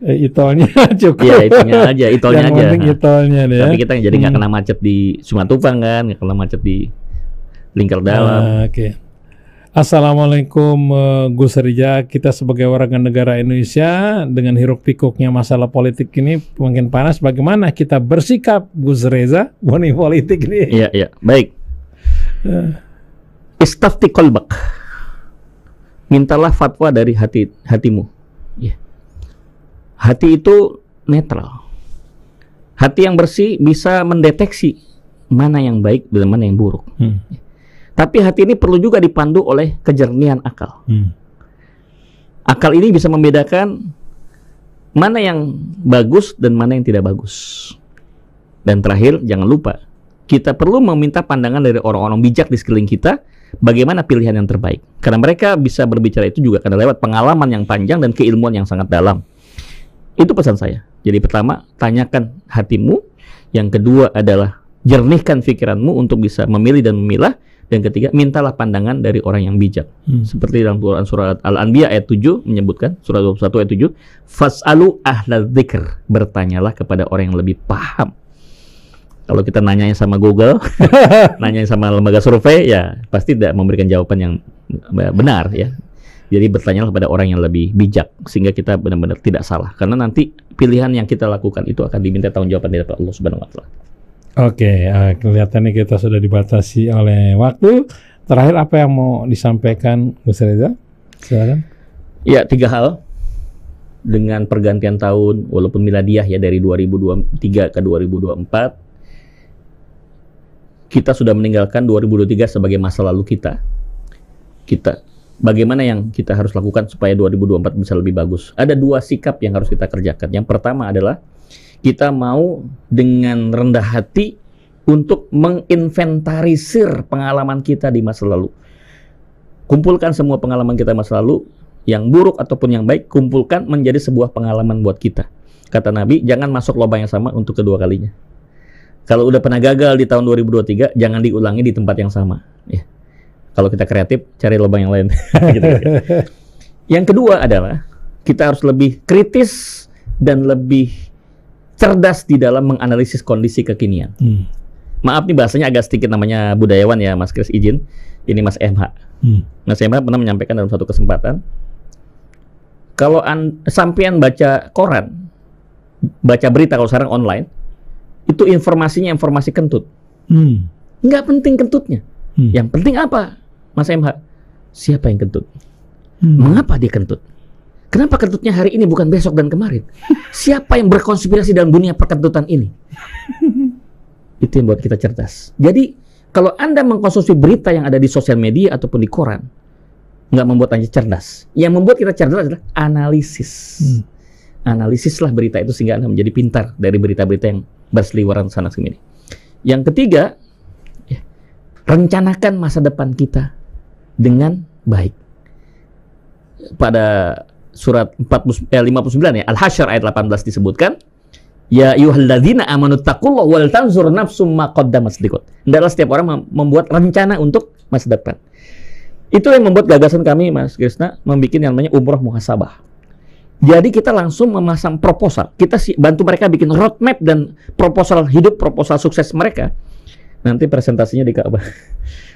Speaker 1: Itolnya cukup.
Speaker 2: Iya, itolnya aja.
Speaker 1: Yang penting itolnya deh.
Speaker 2: Tapi kita jadi nggak kena macet di Simatupang kan, nggak kena macet di Lingkar Dalam.
Speaker 1: Oke. Assalamualaikum Gus Reza. Kita sebagai warga negara Indonesia dengan hiruk pikuknya masalah politik ini makin panas. Bagaimana kita bersikap, Gus Reza? Boni politik ini.
Speaker 2: Iya. Baik. Istafti qalbak. Mintalah fatwa dari hatimu. Ya. Hati itu netral. Hati yang bersih bisa mendeteksi mana yang baik dan mana yang buruk. Tapi hati ini perlu juga dipandu oleh kejernihan akal. Akal ini bisa membedakan mana yang bagus dan mana yang tidak bagus. Dan terakhir, jangan lupa, kita perlu meminta pandangan dari orang-orang bijak di sekeliling kita, bagaimana pilihan yang terbaik. Karena mereka bisa berbicara itu juga karena lewat pengalaman yang panjang dan keilmuan yang sangat dalam. Itu pesan saya. Jadi pertama, tanyakan hatimu. Yang kedua adalah jernihkan pikiranmu untuk bisa memilih dan memilah. Dan ketiga, mintalah pandangan dari orang yang bijak. Seperti dalam Quran surat Al-Anbiya ayat 7 menyebutkan, surat 21 ayat 7, fas'alu ahla dzikr, bertanyalah kepada orang yang lebih paham. Kalau kita nanyanya sama Google, nanyanya sama lembaga survei, ya pasti tidak memberikan jawaban yang benar ya. Jadi bertanyalah kepada orang yang lebih bijak sehingga kita benar-benar tidak salah. Karena nanti pilihan yang kita lakukan itu akan diminta tanggung jawab dari Allah Subhanahu wa taala.
Speaker 1: Oke, kelihatannya kita sudah dibatasi oleh waktu. Terakhir apa yang mau disampaikan Gus Reza? Silakan.
Speaker 2: Ya, 3 hal. Dengan pergantian tahun walaupun miladiah ya dari 2023 ke 2024, kita sudah meninggalkan 2023 sebagai masa lalu kita. Bagaimana yang kita harus lakukan supaya 2024 bisa lebih bagus? Ada 2 sikap yang harus kita kerjakan. Yang pertama adalah kita mau dengan rendah hati untuk menginventarisir pengalaman kita di masa lalu. Kumpulkan semua pengalaman kita masa lalu, yang buruk ataupun yang baik, kumpulkan menjadi sebuah pengalaman buat kita. Kata Nabi, jangan masuk lubang yang sama untuk kedua kalinya. Kalau udah pernah gagal di tahun 2023, jangan diulangi di tempat yang sama. Ya. Kalau kita kreatif, cari lubang yang lain. Gitu. Yang kedua adalah kita harus lebih kritis dan lebih cerdas di dalam menganalisis kondisi kekinian. Maaf nih bahasanya agak sedikit namanya budayawan ya Mas Kris, izin. Ini Mas MH. Mas MH pernah menyampaikan dalam suatu kesempatan, kalau sampean baca koran, baca berita kalau sekarang online, itu informasinya informasi kentut. Nggak penting kentutnya. Yang penting apa, Mas MH? Siapa yang kentut? Mengapa dia kentut? Kenapa kentutnya hari ini bukan besok dan kemarin? Siapa yang berkonspirasi dalam dunia perkentutan ini? Itu yang buat kita cerdas. Jadi, kalau Anda mengkonsumsi berita yang ada di sosial media ataupun di koran, nggak membuat Anda cerdas. Yang membuat kita cerdas adalah analisis. Analisislah berita itu sehingga Anda menjadi pintar dari berita-berita yang berseliweran sana sini. Yang ketiga, rencanakan masa depan kita dengan baik. Pada surat 59 ya, Al-Hasyr ayat 18 disebutkan, ya ayyuhalladzina amanu taqullaha wal tanzur nafsum ma qaddamat liqad. Hendaklah setiap orang membuat rencana untuk masa depan. Itu yang membuat gagasan kami, Mas Krisna, membuat yang namanya umroh muhasabah. Jadi kita langsung memasang proposal. Kita bantu mereka bikin roadmap dan proposal hidup, proposal sukses mereka. Nanti presentasinya di Ka'bah.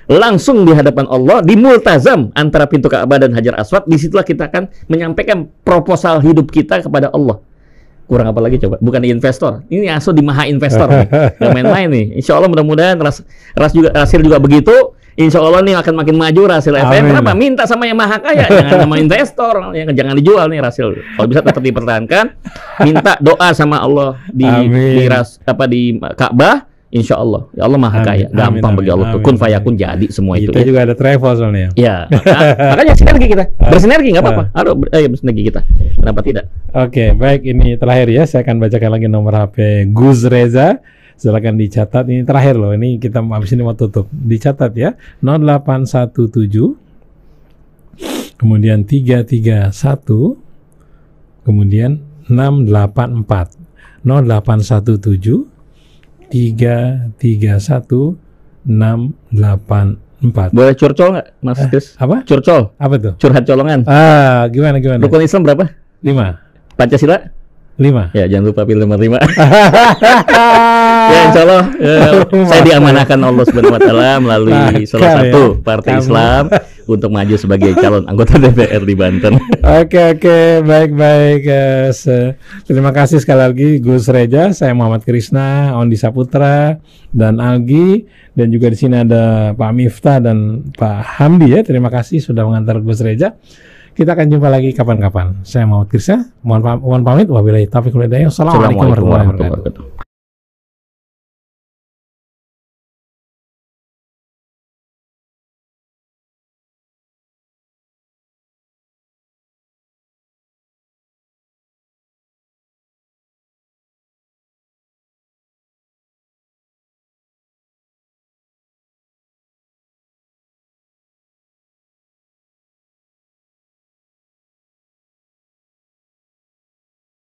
Speaker 2: Langsung di hadapan Allah, di multazam antara pintu Ka'bah dan Hajar Aswad. Disitulah kita akan menyampaikan proposal hidup kita kepada Allah. Kurang apa lagi coba? Bukan di investor. Ini Aso di Maha Investor. Gak main-main nih. Insya Allah mudah-mudahan Rasil juga begitu. Insya Allah nih akan makin maju Rasil FM. Kenapa? Minta sama yang maha kaya, jangan sama investor, jangan dijual nih Rasil. Kalau bisa tetap dipertahankan, minta doa sama Allah di Ka'bah. Insya Allah, ya Allah maha kaya, gampang bagi Allah tuh. Kun fayakun jadi semua itu.
Speaker 1: Kita juga ada travel soalnya.
Speaker 2: Ya, makanya sinergi kita, bersinergi nggak apa-apa. Ayo bersinergi kita, kenapa tidak?
Speaker 1: Oke, baik, ini terakhir ya. Saya akan bacakan lagi nomor HP Gus Reza. Silakan dicatat, ini terakhir loh, ini kita habis ini mau tutup. Dicatat ya, 0817 kemudian 331 kemudian 684 0817 331 684.
Speaker 2: Boleh curcol nggak, Mas Kris?
Speaker 1: Apa?
Speaker 2: Curcol.
Speaker 1: Apa tuh?
Speaker 2: Curhat colongan.
Speaker 1: Gimana?
Speaker 2: Rukun Islam berapa?
Speaker 1: 5.
Speaker 2: Pancasila?
Speaker 1: 5.
Speaker 2: Ya, jangan lupa pilih nomor 5. Ya, insya Allah saya diamanahkan Allah Subhanahu Wa Taala melalui salah satu partai Islam untuk maju sebagai calon anggota DPR di Banten.
Speaker 1: Oke, baik. Terima kasih sekali lagi Gus Reza. Saya Muhammad Krisna, Ondi Saputra, dan Algi, dan juga di sini ada Pak Miftah dan Pak Hamdi ya. Terima kasih sudah mengantar Gus Reza. Kita akan jumpa lagi kapan-kapan. Saya Muhammad Krisna, mohon pamit. Wabillahi taufiq wal hidayah. Assalamualaikum warahmatullahi wabarakatuh.